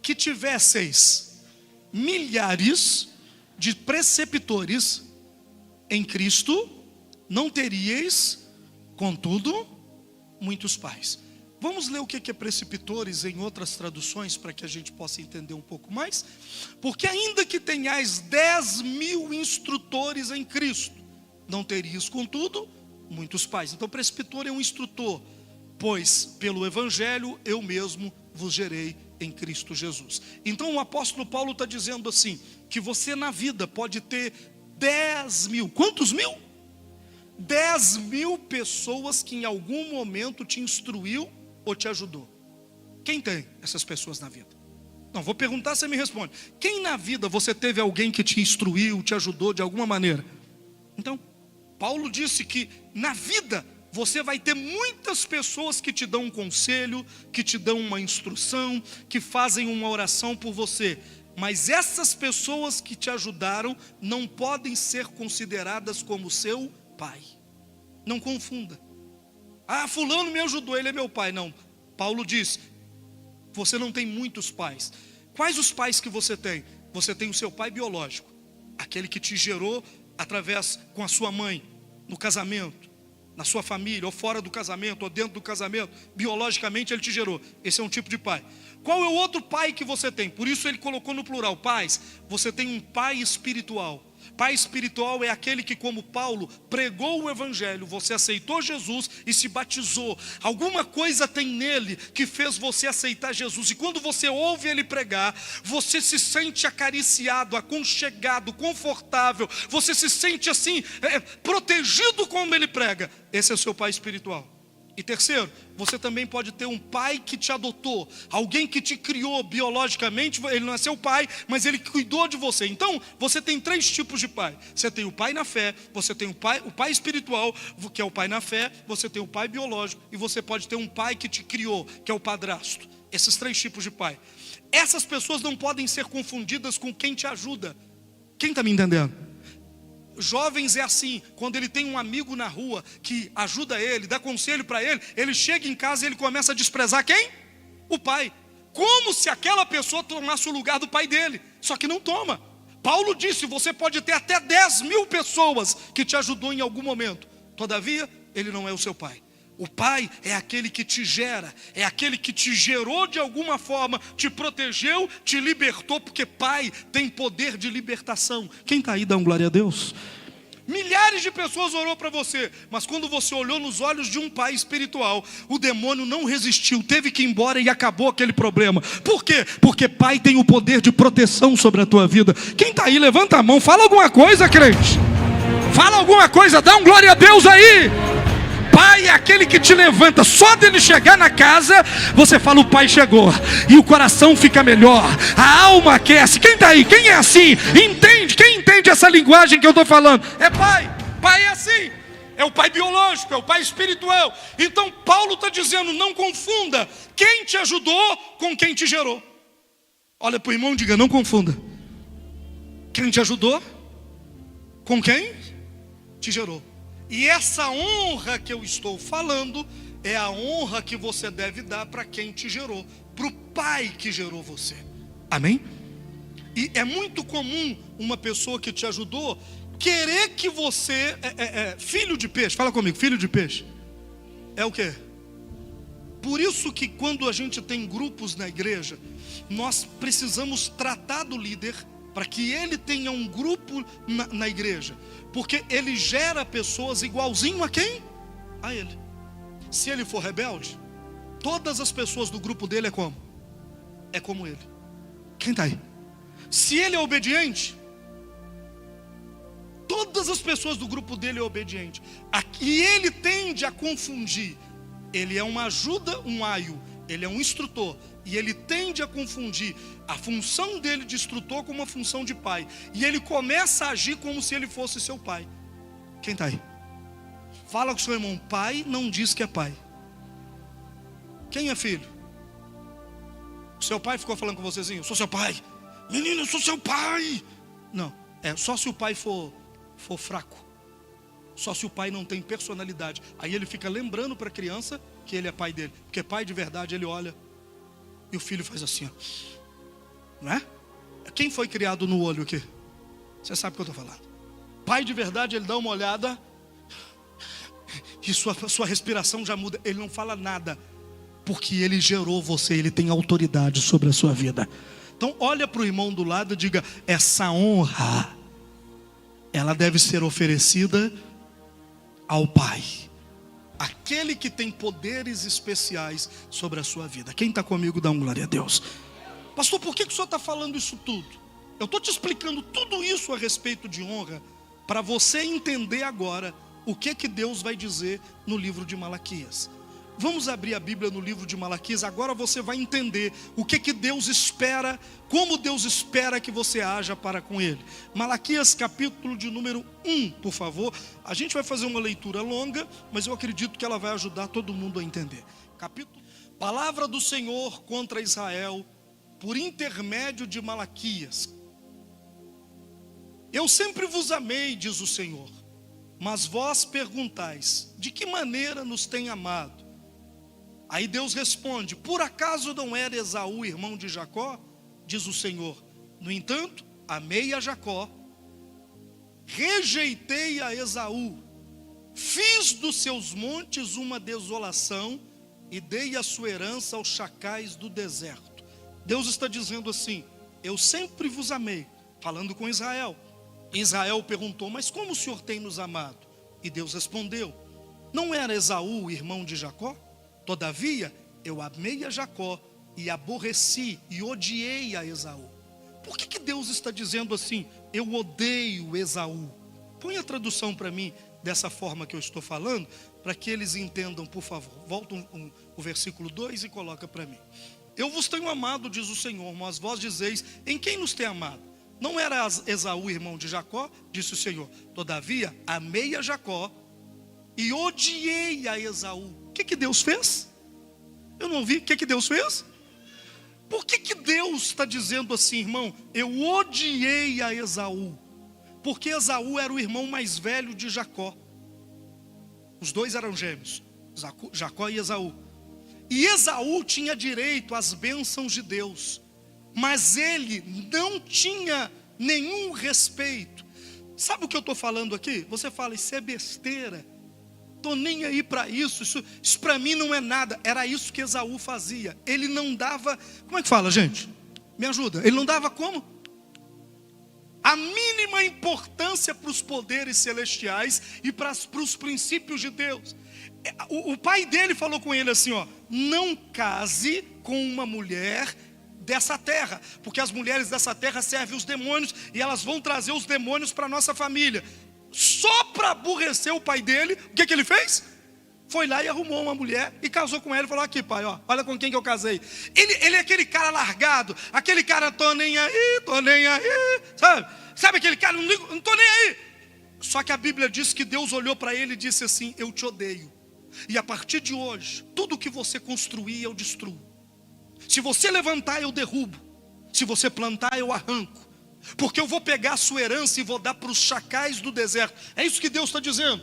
que tivesseis milhares de preceptores em Cristo, não teríeis, contudo, muitos pais. Vamos ler o que é preceptores em outras traduções, para que a gente possa entender um pouco mais. Porque ainda que tenhais 10.000 instrutores em Cristo, Não terias, contudo, muitos pais. Então presbitor é um instrutor, pois pelo evangelho eu mesmo vos gerei em Cristo Jesus. Então o apóstolo Paulo está dizendo assim, que você na vida pode ter 10 mil, quantos mil? 10 mil pessoas que em algum momento te instruiu ou te ajudou. Quem tem essas pessoas na vida? Não, vou perguntar, você me responde. Quem na vida você teve alguém que te instruiu, te ajudou de alguma maneira? Então, Paulo disse que na vida você vai ter muitas pessoas que te dão um conselho, que te dão uma instrução, que fazem uma oração por você. Mas essas pessoas que te ajudaram não podem ser consideradas como seu pai. Não confunda. Ah, fulano me ajudou, ele é meu pai. Não, Paulo diz, você não tem muitos pais. Quais os pais que você tem? Você tem o seu pai biológico, aquele que te gerou através com a sua mãe, no casamento, na sua família, ou fora do casamento, ou dentro do casamento, biologicamente ele te gerou. Esse é um tipo de pai. Qual é o outro pai que você tem? Por isso ele colocou no plural, pais. Você tem um pai espiritual. Pai espiritual é aquele que, como Paulo, pregou o evangelho, você aceitou Jesus e se batizou. Alguma coisa tem nele que fez você aceitar Jesus. E quando você ouve ele pregar, você se sente acariciado, aconchegado, confortável. Você se sente assim, protegido como ele prega. Esse é o seu pai espiritual. E terceiro, você também pode ter um pai que te adotou, alguém que te criou biologicamente, ele não é seu pai, mas ele cuidou de você. Então, você tem 3 tipos de pai. Você tem o pai na fé, você tem o pai espiritual, que é o pai na fé, você tem o pai biológico, e você pode ter um pai que te criou, que é o padrasto. Esses 3 tipos de pai. Essas pessoas não podem ser confundidas com quem te ajuda. Quem está me entendendo? Jovens é assim, quando ele tem um amigo na rua que ajuda ele, dá conselho para ele, ele chega em casa e ele começa a desprezar quem? O pai. Como se aquela pessoa tomasse o lugar do pai dele. Só que não toma. Paulo disse, você pode ter até 10 mil pessoas que te ajudou em algum momento. Todavia, ele não é o seu pai. O pai é aquele que te gera, é aquele que te gerou de alguma forma, te protegeu, te libertou, porque pai tem poder de libertação. Quem está aí, dá glória a Deus. Milhares de pessoas orou para você, mas quando você olhou nos olhos de um pai espiritual, o demônio não resistiu, teve que ir embora e acabou aquele problema. Por quê? Porque pai tem o poder de proteção sobre a tua vida. Quem está aí, levanta a mão, fala alguma coisa, crente. Fala alguma coisa, dá glória a Deus aí. Pai é aquele que te levanta. Só dele chegar na casa, você fala, o pai chegou. E o coração fica melhor, a alma aquece. Quem está aí? Quem é assim? Entende? Quem entende essa linguagem que eu estou falando? É pai. Pai é assim. É o pai biológico, é o pai espiritual. Então Paulo está dizendo, não confunda quem te ajudou com quem te gerou. Olha para o irmão e diga, não confunda. Quem te ajudou com quem te gerou. E essa honra que eu estou falando é a honra que você deve dar para quem te gerou, para o pai que gerou você. Amém? E é muito comum uma pessoa que te ajudou querer que você filho de peixe. Fala comigo, filho de peixe é o quê? Por isso que quando a gente tem grupos na igreja, nós precisamos tratar do líder para que ele tenha um grupo na igreja, porque ele gera pessoas igualzinho a quem? A ele. Se ele for rebelde, todas as pessoas do grupo dele é como? É como ele. Quem está aí? Se ele é obediente, todas as pessoas do grupo dele é obediente. E ele tende a confundir. Ele é uma ajuda, um aio. Ele é um instrutor. E ele tende a confundir a função dele de instrutor com uma função de pai. E ele começa a agir como se ele fosse seu pai. Quem está aí? Fala com o seu irmão, pai não diz que é pai. Quem é filho? O seu pai ficou falando com você assim, eu sou seu pai. Menino, eu sou seu pai. Não, é só se o pai for fraco. Só se o pai não tem personalidade. Aí ele fica lembrando para a criança que ele é pai dele. Porque pai de verdade, ele olha e o filho faz assim, ó. Não é? Quem foi criado no olho aqui? Você sabe o que eu estou falando. Pai de verdade, ele dá uma olhada e sua respiração já muda. Ele não fala nada, porque ele gerou você, ele tem autoridade sobre a sua vida. Então olha para o irmão do lado e diga, essa honra, ela deve ser oferecida ao Pai, aquele que tem poderes especiais sobre a sua vida. Quem está comigo, dá um glória a Deus. Pastor, por que o senhor está falando isso tudo? Eu estou te explicando tudo isso a respeito de honra, para você entender agora o que Deus vai dizer no livro de Malaquias. Vamos abrir a Bíblia no livro de Malaquias. Agora você vai entender o que Deus espera, como Deus espera que você haja para com Ele. Malaquias capítulo de número 1, por favor. A gente vai fazer uma leitura longa, mas eu acredito que ela vai ajudar todo mundo a entender. Palavra do Senhor contra Israel, por intermédio de Malaquias. Eu sempre vos amei, diz o Senhor, mas vós perguntais, de que maneira nos tem amado? Aí Deus responde, por acaso não era Esaú irmão de Jacó? Diz o Senhor, no entanto, amei a Jacó, rejeitei a Esaú, fiz dos seus montes uma desolação e dei a sua herança aos chacais do deserto. Deus está dizendo assim, eu sempre vos amei, falando com Israel. Israel perguntou, mas como o Senhor tem nos amado? E Deus respondeu, não era Esaú irmão de Jacó? Todavia, eu amei a Jacó e aborreci e odiei a Esaú. Por que Deus está dizendo assim, eu odeio Esaú? Põe a tradução para mim dessa forma que eu estou falando, para que eles entendam, por favor. Volta o versículo 2 e coloca para mim. Eu vos tenho amado, diz o Senhor, mas vós dizeis, em quem nos tem amado? Não era Esaú irmão de Jacó? Disse o Senhor. Todavia, amei a Jacó e odiei a Esaú. O que Deus fez? Eu não vi. O que Deus fez? Por que Deus está dizendo assim, irmão? Eu odiei a Esaú. Porque Esaú era o irmão mais velho de Jacó. Os dois eram gêmeos, Jacó e Esaú. E Esaú tinha direito às bênçãos de Deus, mas ele não tinha nenhum respeito. Sabe o que eu estou falando aqui? Você fala, isso é besteira, estou nem aí para isso para mim não é nada. Era isso que Esaú fazia. Ele não dava, como é que fala, gente? Me ajuda. Ele não dava como? A mínima importância para os poderes celestiais e para os princípios de Deus. O pai dele falou com ele assim, ó, não case com uma mulher dessa terra, porque as mulheres dessa terra servem os demônios e elas vão trazer os demônios para a nossa família. Só para aborrecer o pai dele, o que ele fez? Foi lá e arrumou uma mulher e casou com ela e falou, aqui pai, ó, olha com quem que eu casei. Ele é aquele cara largado, aquele cara, tô nem aí, sabe aquele cara, não tô nem aí. Só que a Bíblia diz que Deus olhou para ele e disse assim, eu te odeio, e a partir de hoje, tudo que você construir eu destruo. Se você levantar eu derrubo, se você plantar eu arranco, porque eu vou pegar a sua herança e vou dar para os chacais do deserto. É isso que Deus está dizendo.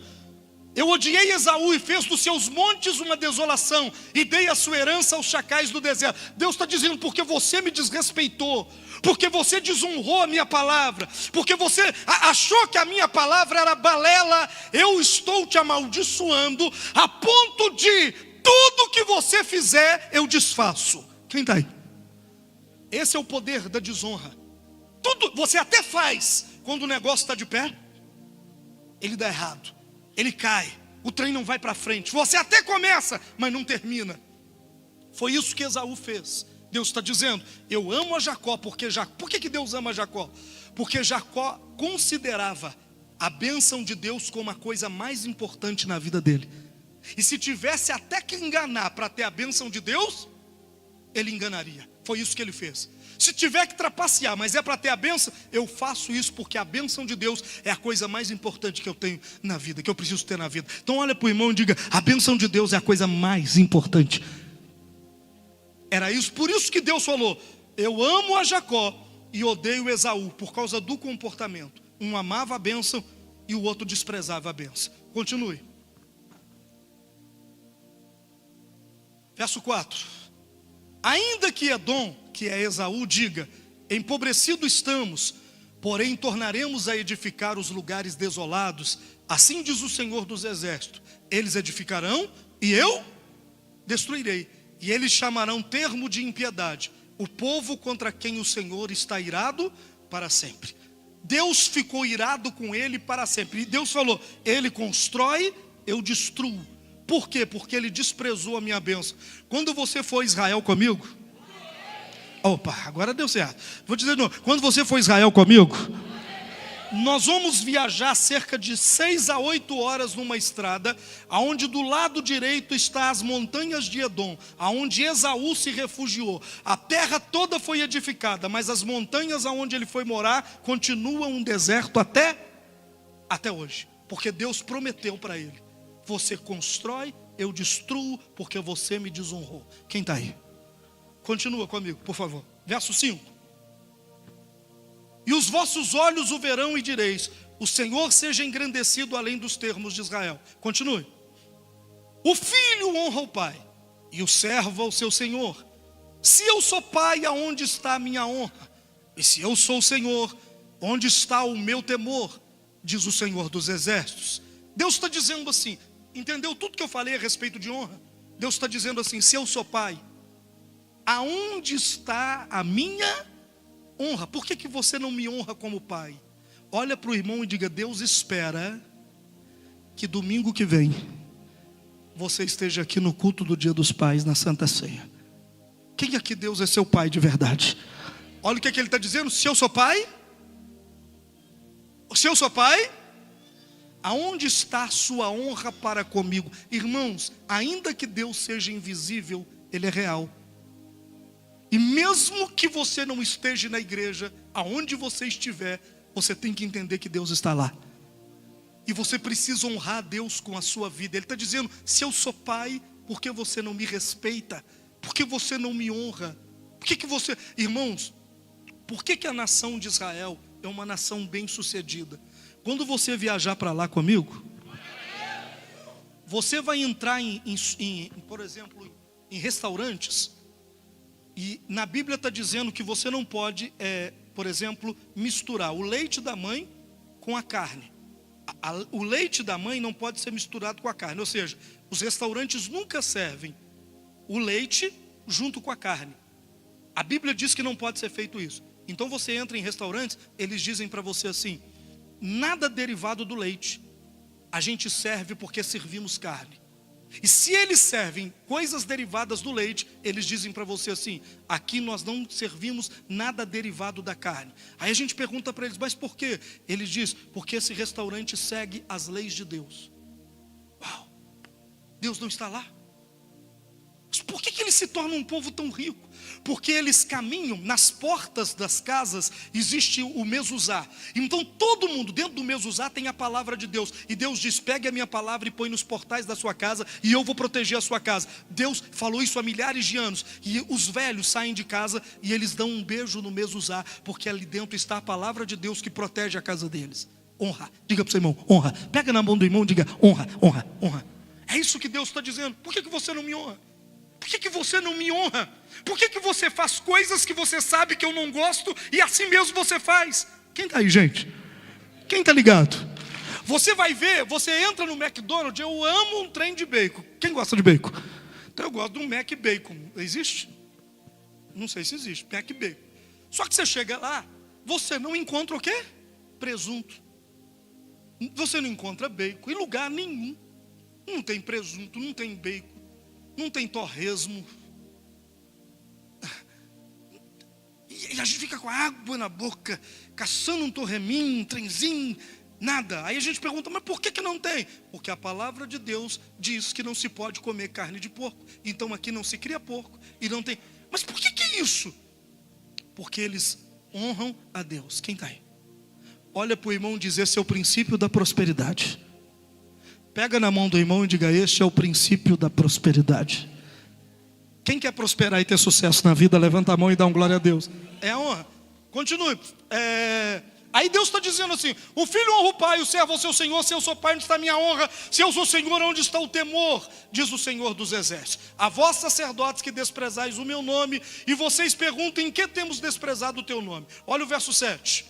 Eu odiei Esaú e fez dos seus montes uma desolação e dei a sua herança aos chacais do deserto. Deus está dizendo, porque você me desrespeitou, porque você desonrou a minha palavra, porque você achou que a minha palavra era balela, eu estou te amaldiçoando a ponto de tudo que você fizer eu desfaço. Quem está aí? Esse é o poder da desonra. Tudo, você até faz, quando o negócio está de pé, ele dá errado, ele cai, o trem não vai para frente. Você até começa, mas não termina. Foi isso que Esaú fez. Deus está dizendo, eu amo a Jacó, por que Deus ama Jacó? Porque Jacó considerava a bênção de Deus como a coisa mais importante na vida dele. E se tivesse até que enganar para ter a bênção de Deus, ele enganaria. Foi isso que ele fez. Se tiver que trapacear, mas é para ter a bênção, eu faço isso porque a bênção de Deus é a coisa mais importante que eu tenho na vida, que eu preciso ter na vida. Então olha para o irmão e diga, a bênção de Deus é a coisa mais importante. Era isso, por isso que Deus falou, eu amo a Jacó e odeio Esaú, por causa do comportamento. Um amava a bênção e o outro desprezava a bênção. Continue. Verso 4. Ainda que Edom, que é Esaú, diga, empobrecido estamos, porém tornaremos a edificar os lugares desolados, assim diz o Senhor dos Exércitos, eles edificarão e eu destruirei, e eles chamarão termo de impiedade, o povo contra quem o Senhor está irado para sempre. Deus ficou irado com ele para sempre, e Deus falou, ele constrói eu destruo. Por quê? Porque ele desprezou a minha bênção. Quando você for a Israel comigo, opa, agora deu certo. Vou dizer de novo, quando você for a Israel comigo, nós vamos viajar cerca de 6 a 8 horas numa estrada, aonde do lado direito está as montanhas de Edom, aonde Esaú se refugiou. A terra toda foi edificada, mas as montanhas aonde ele foi morar continuam um deserto até hoje, porque Deus prometeu para ele: você constrói, eu destruo, porque você me desonrou. Quem está aí? Continua comigo, por favor. Verso 5. E os vossos olhos o verão e direis: o Senhor seja engrandecido além dos termos de Israel. Continue. O filho honra o pai, e o servo ao seu senhor. Se eu sou pai, aonde está a minha honra? E se eu sou o Senhor, onde está o meu temor? Diz o Senhor dos exércitos. Deus está dizendo assim, entendeu tudo que eu falei a respeito de honra? Deus está dizendo assim: se eu sou pai, aonde está a minha honra? Por que você não me honra como pai? Olha para o irmão e diga: Deus espera que domingo que vem você esteja aqui no culto do Dia dos Pais, na Santa Ceia. Quem aqui Deus é seu pai de verdade? Olha o que ele está dizendo: se eu sou pai, aonde está a sua honra para comigo? Irmãos, ainda que Deus seja invisível, Ele é real. E mesmo que você não esteja na igreja, aonde você estiver, você tem que entender que Deus está lá. E você precisa honrar a Deus com a sua vida. Ele está dizendo: se eu sou pai, por que você não me respeita? Por que você não me honra? Por que você... Irmãos, por que a nação de Israel é uma nação bem sucedida? Quando você viajar para lá comigo, você vai entrar por exemplo, em restaurantes. E na Bíblia está dizendo que você não pode, por exemplo, misturar o leite da mãe com a carne. O leite da mãe não pode ser misturado com a carne. Ou seja, os restaurantes nunca servem o leite junto com a carne. A Bíblia diz que não pode ser feito isso. Então você entra em restaurantes, eles dizem para você assim: nada derivado do leite. A gente serve porque servimos carne. E se eles servem coisas derivadas do leite, eles dizem para você assim: aqui nós não servimos nada derivado da carne. Aí a gente pergunta para eles: mas por quê? Eles dizem: porque esse restaurante segue as leis de Deus. Uau! Deus não está lá? Mas por que eles se tornam um povo tão rico? Porque eles caminham, nas portas das casas existe o mezuzá. Então todo mundo dentro do mezuzá tem a palavra de Deus. E Deus diz: pegue a minha palavra e põe nos portais da sua casa, e eu vou proteger a sua casa. Deus falou isso há milhares de anos. E os velhos saem de casa e eles dão um beijo no mezuzá, porque ali dentro está a palavra de Deus que protege a casa deles. Honra. Diga para o seu irmão: honra. Pega na mão do irmão e diga: honra, honra, honra. É isso que Deus está dizendo. Por que você não me honra? Por que você não me honra? Por que você faz coisas que você sabe que eu não gosto e assim mesmo você faz? Quem está aí, gente? Quem está ligado? Você vai ver, você entra no McDonald's, eu amo um trem de bacon. Quem gosta de bacon? Então eu gosto de um Mac Bacon. Existe? Não sei se existe, Mac Bacon. Só que você chega lá, você não encontra o quê? Presunto. Você não encontra bacon em lugar nenhum. Não tem presunto, não tem bacon. Não tem torresmo. E a gente fica com água na boca, caçando um torreminho, um trenzinho, nada. Aí a gente pergunta: mas por que não tem? Porque a palavra de Deus diz que não se pode comer carne de porco. Então aqui não se cria porco e não tem. Mas por que é isso? Porque eles honram a Deus. Quem está aí? Olha para o irmão e diz: esse é o princípio da prosperidade. Pega na mão do irmão e diga: este é o princípio da prosperidade. Quem quer prosperar e ter sucesso na vida, levanta a mão e dá um glória a Deus. É a honra. Continue. Aí Deus está dizendo assim: o filho honra o pai, o servo ao seu senhor. Se eu sou pai, onde está a minha honra? Se eu sou senhor, onde está o temor? Diz o Senhor dos exércitos. A vós sacerdotes que desprezais o meu nome, e vocês perguntam: em que temos desprezado o teu nome? Olha o verso 7.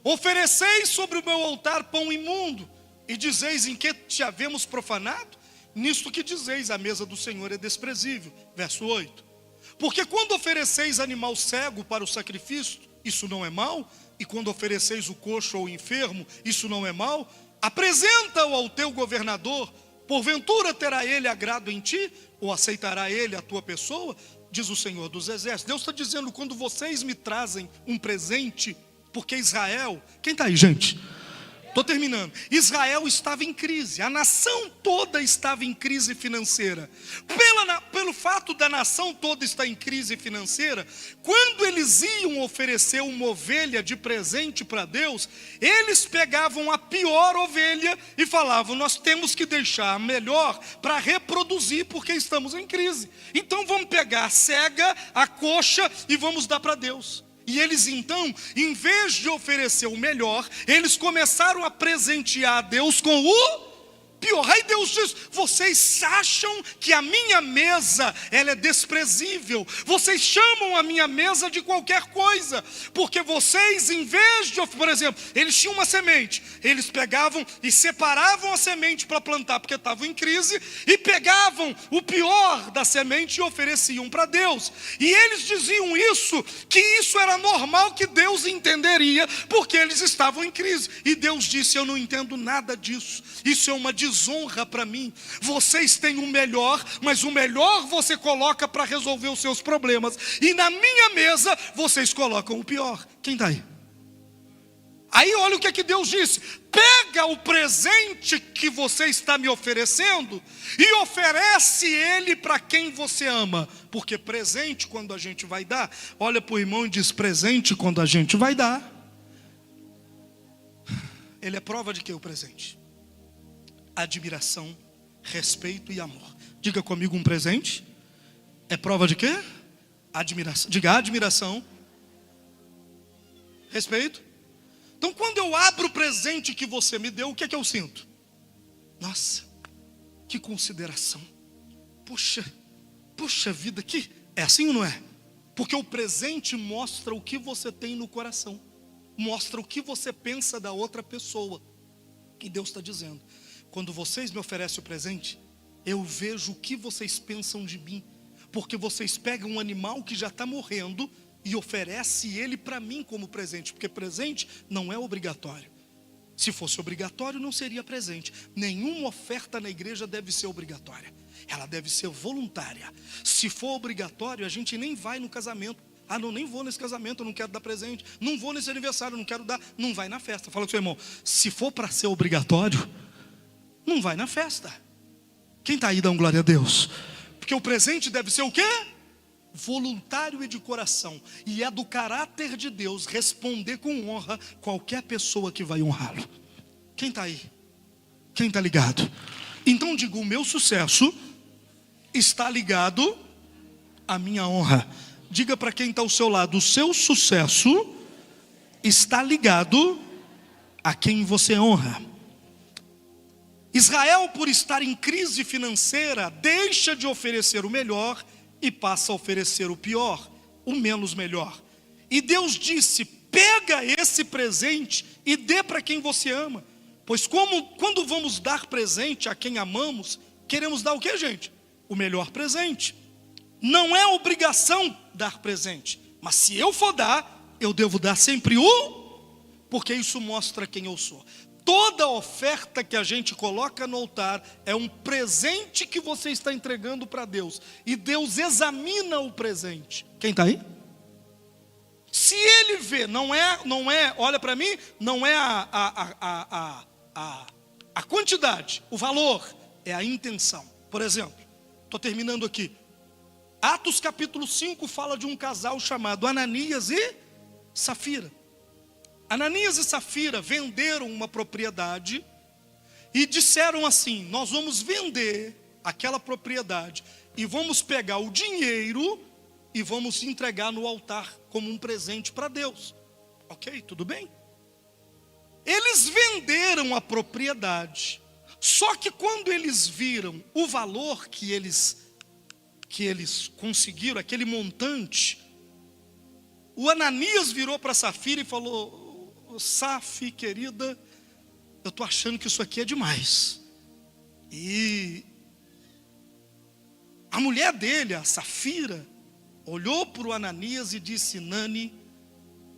Ofereceis sobre o meu altar pão imundo, e dizeis: em que te havemos profanado? Nisto que dizeis: a mesa do Senhor é desprezível. Verso 8. Porque quando ofereceis animal cego para o sacrifício, isso não é mal? E quando ofereceis o coxo ou o enfermo, isso não é mal? apresenta-o ao teu governador, porventura terá ele agrado em ti, ou aceitará ele a tua pessoa? Diz o Senhor dos Exércitos. Deus está dizendo, quando vocês me trazem um presente, porque Israel, quem está aí, gente? Estou terminando. Israel estava em crise, a nação toda estava em crise financeira. Pelo fato da nação toda estar em crise financeira, quando eles iam oferecer uma ovelha de presente para Deus, eles pegavam a pior ovelha e falavam, nós temos que deixar a melhor para reproduzir, porque estamos em crise. Então vamos pegar a cega, a coxa e vamos dar para Deus. E eles então, em vez de oferecer o melhor, eles começaram a presentear a Deus com o pior. Aí Deus diz, vocês acham que a minha mesa, ela é desprezível. Vocês chamam a minha mesa de qualquer coisa. Porque vocês, em vez de, por exemplo, eles tinham uma semente. Eles pegavam e separavam a semente para plantar, porque estavam em crise. E pegavam o pior da semente e ofereciam para Deus. E eles diziam isso, que isso era normal, que Deus entenderia, porque eles estavam em crise. E Deus disse, eu não entendo nada disso. Isso é uma desonra para mim. Vocês têm o melhor, mas o melhor você coloca para resolver os seus problemas. E na minha mesa, vocês colocam o pior. Quem está aí? Aí olha o que é que Deus disse. Pega o presente que você está me oferecendo e oferece ele para quem você ama. Porque presente quando a gente vai dar, olha para o irmão e diz, presente quando a gente vai dar, ele é prova de que o presente? Admiração, respeito e amor. Diga comigo, um presente é prova de quê? Admiração. Diga admiração, respeito. Então quando eu abro o presente que você me deu, o que é que eu sinto? Nossa, que consideração. Puxa vida, que é assim ou não é? Porque o presente mostra o que você tem no coração, mostra o que você pensa da outra pessoa. E Deus está dizendo, quando vocês me oferecem o presente, eu vejo o que vocês pensam de mim. Porque vocês pegam um animal que já está morrendo e oferecem ele para mim como presente. Porque presente não é obrigatório. Se fosse obrigatório, não seria presente. Nenhuma oferta na igreja deve ser obrigatória. Ela deve ser voluntária. Se for obrigatório, a gente nem vai no casamento. Ah, não, nem vou nesse casamento, eu não quero dar presente. Não vou nesse aniversário, não quero dar. Não vai na festa. Fala com seu irmão, se for para ser obrigatório, não vai na festa. Quem está aí, dá um glória a Deus. Porque o presente deve ser o quê? Voluntário e de coração. E é do caráter de Deus responder com honra qualquer pessoa que vai honrá-lo. Quem está aí? Quem está ligado? Então digo, o meu sucesso está ligado à minha honra. Diga para quem está ao seu lado, o seu sucesso está ligado a quem você honra. Israel, por estar em crise financeira, deixa de oferecer o melhor e passa a oferecer o pior, o menos melhor. E Deus disse, pega esse presente e dê para quem você ama. Pois quando vamos dar presente a quem amamos, queremos dar o que, gente? O melhor presente. Não é obrigação dar presente, mas se eu for dar, eu devo dar sempre porque isso mostra quem eu sou. Toda oferta que a gente coloca no altar é um presente que você está entregando para Deus. E Deus examina o presente. Quem está aí? Se Ele vê, não é, olha para mim, não é a quantidade, o valor, é a intenção. Por exemplo, estou terminando aqui. Atos capítulo 5 fala de um casal chamado Ananias e Safira. Ananias e Safira venderam uma propriedade e disseram assim, nós vamos vender aquela propriedade e vamos pegar o dinheiro e vamos entregar no altar como um presente para Deus. Ok, tudo bem? Eles venderam a propriedade, só que quando eles viram o valor que eles conseguiram, aquele montante, o Ananias virou para Safira e falou, Saf, querida, eu estou achando que isso aqui é demais. E a mulher dele, a Safira, olhou para o Ananias e disse, Nani,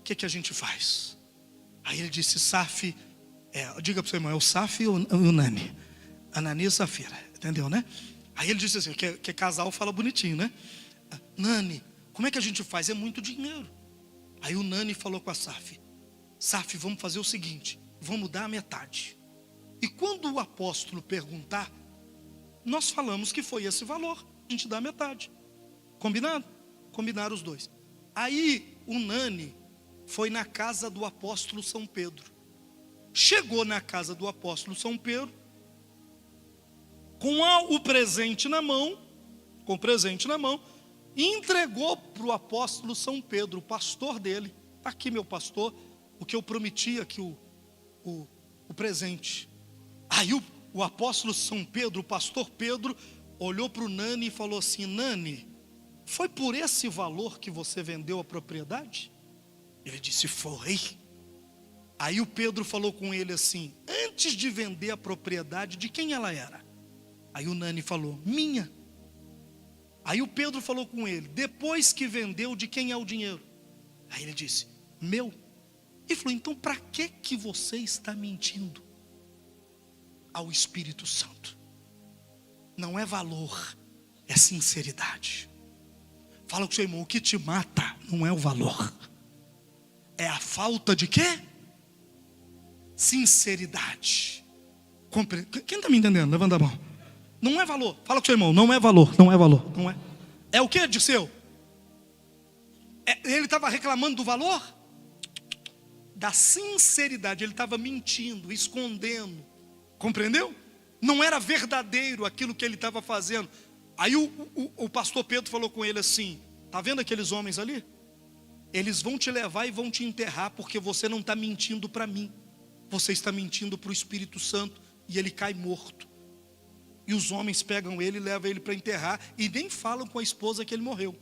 o que a gente faz? Aí ele disse, Saf, Diga para o seu irmão, é o Saf e o Nani. Ananias e Safira, entendeu, né? Aí ele disse assim, que casal fala bonitinho, né? Nani, como é que a gente faz? É muito dinheiro. Aí o Nani falou com a Saf, vamos fazer o seguinte, vamos dar a metade. E quando o apóstolo perguntar, nós falamos que foi esse valor, a gente dá a metade. Combinado? Combinaram os dois. Aí o Nani foi na casa do apóstolo São Pedro. Chegou na casa do apóstolo São Pedro, com o presente na mão, e entregou para o apóstolo São Pedro, o pastor dele. Está aqui, meu pastor, o que eu prometi aqui, o presente. Aí o apóstolo São Pedro, o pastor Pedro, olhou para o Nani e falou assim, Nani, foi por esse valor que você vendeu a propriedade? Ele disse, foi. Aí o Pedro falou com ele assim, antes de vender a propriedade, de quem ela era? Aí o Nani falou, minha. Aí o Pedro falou com ele, depois que vendeu, de quem é o dinheiro? Aí ele disse, meu. Ele falou, então para que você está mentindo ao Espírito Santo? Não é valor, é sinceridade. Fala com o seu irmão, o que te mata não é o valor, é a falta de quê? Sinceridade. Quem está me entendendo? Levanta a mão. Não é valor. Fala com o seu irmão, não é valor, não é valor, não é. É o que, Dirceu? Ele estava reclamando do valor? Da sinceridade. Ele estava mentindo, escondendo. Compreendeu? Não era verdadeiro aquilo que ele estava fazendo. Aí o pastor Pedro falou com ele assim, está vendo aqueles homens ali? Eles vão te levar e vão te enterrar, porque você não está mentindo para mim. Você está mentindo para o Espírito Santo, e ele cai morto. E os homens pegam ele e levam ele para enterrar, e nem falam com a esposa que ele morreu.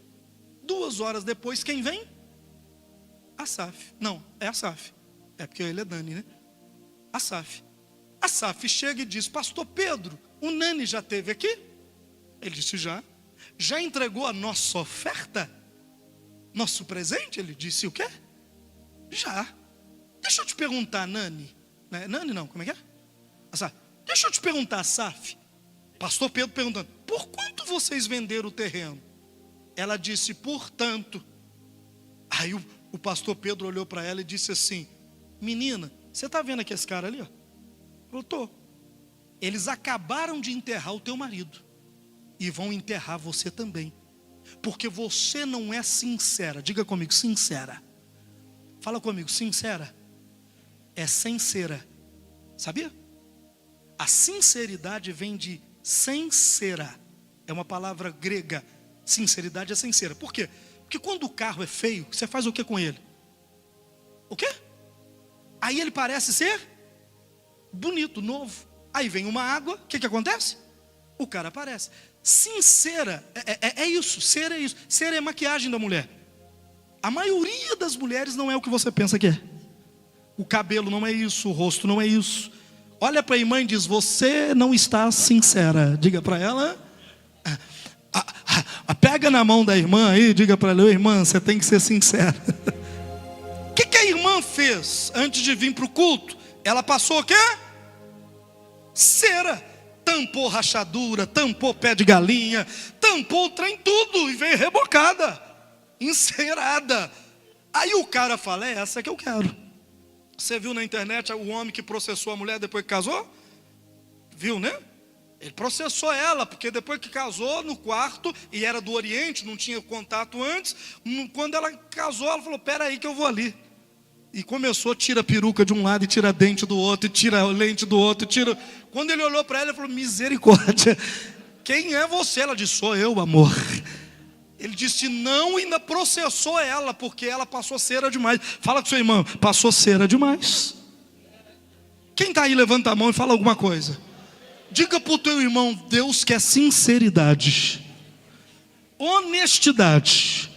2 horas depois, quem vem? Asaf. Não, é Asaf. É porque ele é Nani, né? Asaf. Asaf chega e diz, pastor Pedro, o Nani já esteve aqui? Ele disse, já. Já entregou a nossa oferta? Nosso presente? Ele disse, o quê? Já. Deixa eu te perguntar, Nani. Nani não, como é que é? Asaf. Deixa eu te perguntar, Asaf. Pastor Pedro perguntando, por quanto vocês venderam o terreno? Ela disse, por tanto. Aí o pastor Pedro olhou para ela e disse assim, menina, você está vendo aqui esse cara ali? Ó? Falou, tô. Eles acabaram de enterrar o teu marido, e vão enterrar você também, porque você não é sincera. Diga comigo, sincera. Fala comigo, sincera. É sincera. Sabia? A sinceridade vem de sincera. É uma palavra grega. Sinceridade é sincera. Por quê? Porque quando o carro é feio, você faz o que com ele? O quê? Aí ele parece ser bonito, novo. Aí vem uma água, o que acontece? O cara aparece. Sincera, é isso, cera é isso. Cera é maquiagem da mulher. A maioria das mulheres não é o que você pensa que é. O cabelo não é isso, o rosto não é isso. Olha para a irmã e diz, você não está sincera. Diga para ela. Pega na mão da irmã aí, diga para ela, irmã, você tem que ser sincera. O que a irmã fez antes de vir para o culto? Ela passou o quê? Cera. Tampou rachadura, tampou pé de galinha, tampou o trem tudo e veio rebocada, encerada. Aí o cara fala, é essa que eu quero. Você viu na internet o homem que processou a mulher depois que casou? Viu, né? Ele processou ela, porque depois que casou no quarto, e era do Oriente, não tinha contato antes, quando ela casou, ela falou, peraí que eu vou ali. E começou, tira a peruca de um lado, e tira a dente do outro, e tira a lente do outro, tira... Quando ele olhou para ela, ele falou, misericórdia, quem é você? Ela disse, sou eu, amor. Ele disse não, e ainda processou ela, porque ela passou cera demais. Fala com seu irmão, passou cera demais. Quem está aí, levanta a mão e fala alguma coisa. Diga para o teu irmão, Deus quer sinceridade, honestidade.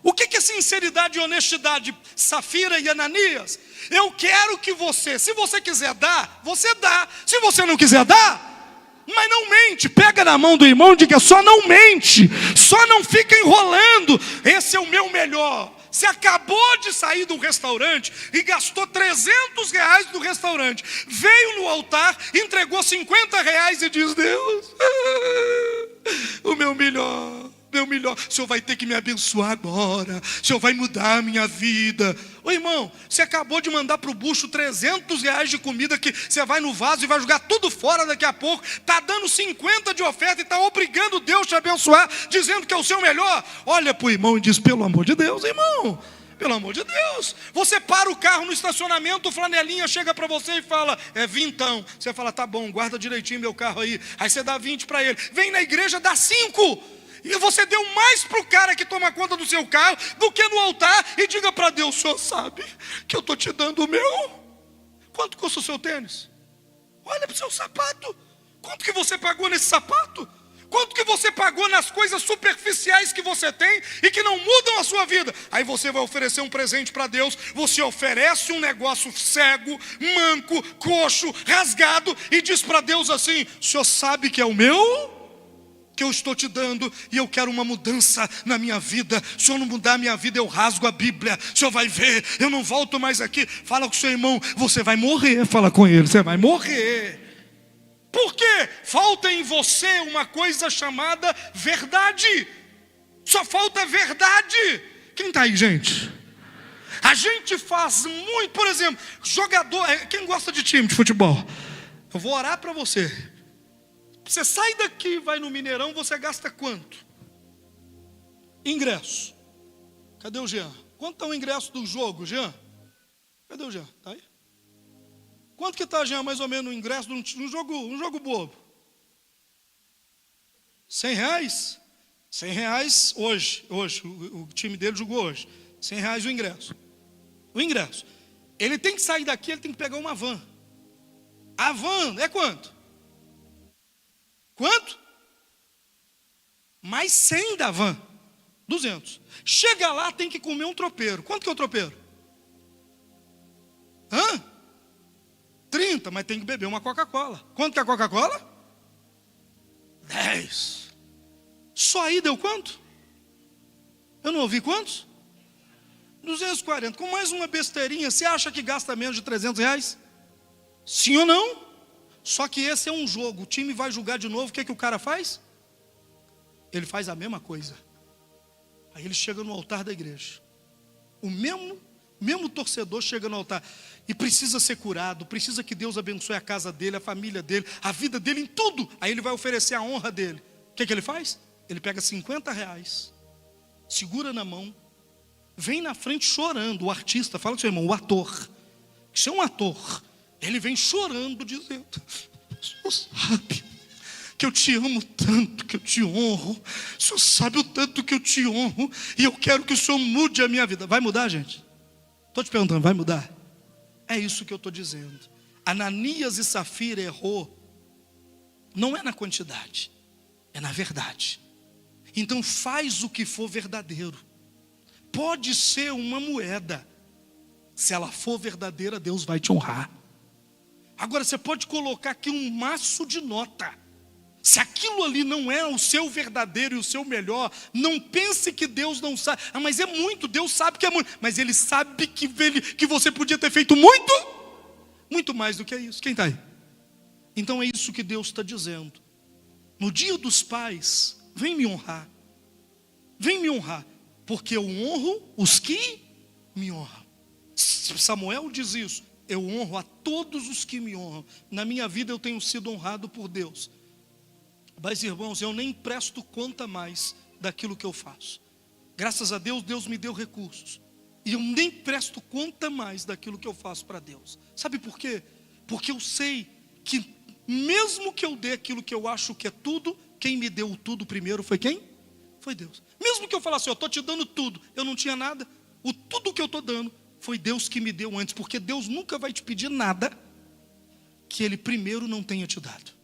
O que é sinceridade e honestidade, Safira e Ananias? Eu quero que você, se você quiser dar, você dá. Se você não quiser dar, mas não mente. Pega na mão do irmão e diga: só não mente, só não fica enrolando. Esse é o meu melhor. Você acabou de sair do restaurante e gastou R$300 no restaurante. Veio no altar, entregou R$50 e diz: Deus, o meu melhor. O Senhor vai ter que me abençoar agora. O Senhor vai mudar a minha vida. Ô irmão, você acabou de mandar para o bucho R$300 de comida, que você vai no vaso e vai jogar tudo fora daqui a pouco. Está dando 50 de oferta e está obrigando Deus a te abençoar, dizendo que é o seu melhor. Olha para o irmão e diz: pelo amor de Deus, irmão, pelo amor de Deus. Você para o carro no estacionamento, o flanelinha chega para você e fala: é vintão. Você fala: tá bom, guarda direitinho meu carro aí. Aí você dá 20 para ele. Vem na igreja, dá 5. E você deu mais para o cara que toma conta do seu carro do que no altar. E diga para Deus: o Senhor sabe que eu estou te dando o meu. Quanto custa o seu tênis? Olha para o seu sapato. Quanto que você pagou nesse sapato? Quanto que você pagou nas coisas superficiais que você tem e que não mudam a sua vida? Aí você vai oferecer um presente para Deus. Você oferece um negócio cego, manco, coxo, rasgado, e diz para Deus assim: o Senhor sabe que é o meu, que eu estou te dando, e eu quero uma mudança na minha vida. Se o Senhor não mudar a minha vida, eu rasgo a Bíblia. O Senhor vai ver, eu não volto mais aqui. Fala com o seu irmão: você vai morrer. Fala com ele: você vai morrer. Por quê? Falta em você uma coisa chamada verdade. Só falta verdade. Quem está aí, gente? A gente faz muito, por exemplo, jogador. Quem gosta de time de futebol? Eu vou orar para você. Você sai daqui e vai no Mineirão, você gasta quanto? Ingresso. Cadê o Jean? Quanto está o ingresso do jogo, Jean? Cadê o Jean? Está aí? Quanto que está, Jean, mais ou menos, o ingresso de um jogo bobo? R$100? R$100 hoje. O time dele jogou hoje. R$100 o ingresso. O ingresso. Ele tem que sair daqui, ele tem que pegar uma van. A van é quanto? Quanto? Mais 100 da van. 200. Chega lá, tem que comer um tropeiro. Quanto que é o tropeiro? 30, mas tem que beber uma Coca-Cola. Quanto que é a Coca-Cola? 10. Só aí deu quanto? Eu não ouvi quantos? 240. Com mais uma besteirinha, você acha que gasta menos de R$300? Sim ou não? Só que esse é um jogo, o time vai jogar de novo, o que o cara faz? Ele faz a mesma coisa. Aí ele chega no altar da igreja. O mesmo torcedor chega no altar e precisa ser curado, precisa que Deus abençoe a casa dele, a família dele, a vida dele, em tudo. Aí ele vai oferecer a honra dele. O que ele faz? Ele pega R$50, segura na mão, vem na frente chorando. O artista, fala com seu irmão, o ator. Isso é um ator. Ele vem chorando, dizendo: o Senhor sabe que eu te amo tanto, que eu te honro. O Senhor sabe o tanto que eu te honro, e eu quero que o Senhor mude a minha vida. Vai mudar, gente? Estou te perguntando, vai mudar? É isso que eu estou dizendo. Ananias e Safira errou. Não é na quantidade, é na verdade. Então faz o que for verdadeiro. Pode ser uma moeda. Se ela for verdadeira, Deus vai te honrar. Agora você pode colocar aqui um maço de nota. Se aquilo ali não é o seu verdadeiro e o seu melhor, não pense que Deus não sabe. Mas é muito, Deus sabe que é muito. Mas Ele sabe que você podia ter feito muito mais do que isso. Quem está aí? Então é isso que Deus está dizendo. No dia dos pais, vem me honrar. Vem me honrar, porque eu honro os que me honram. Samuel diz isso: eu honro a todos os que me honram. Na minha vida eu tenho sido honrado por Deus. Mas irmãos, eu nem presto conta mais daquilo que eu faço. Graças a Deus, Deus me deu recursos. E eu nem presto conta mais daquilo que eu faço para Deus. Sabe por quê? Porque eu sei que mesmo que eu dê aquilo que eu acho que é tudo, quem me deu tudo primeiro foi quem? Foi Deus. Mesmo que eu falasse: eu estou te dando tudo, eu não tinha nada. O tudo que eu estou dando foi Deus que me deu antes. Porque Deus nunca vai te pedir nada que Ele primeiro não tenha te dado.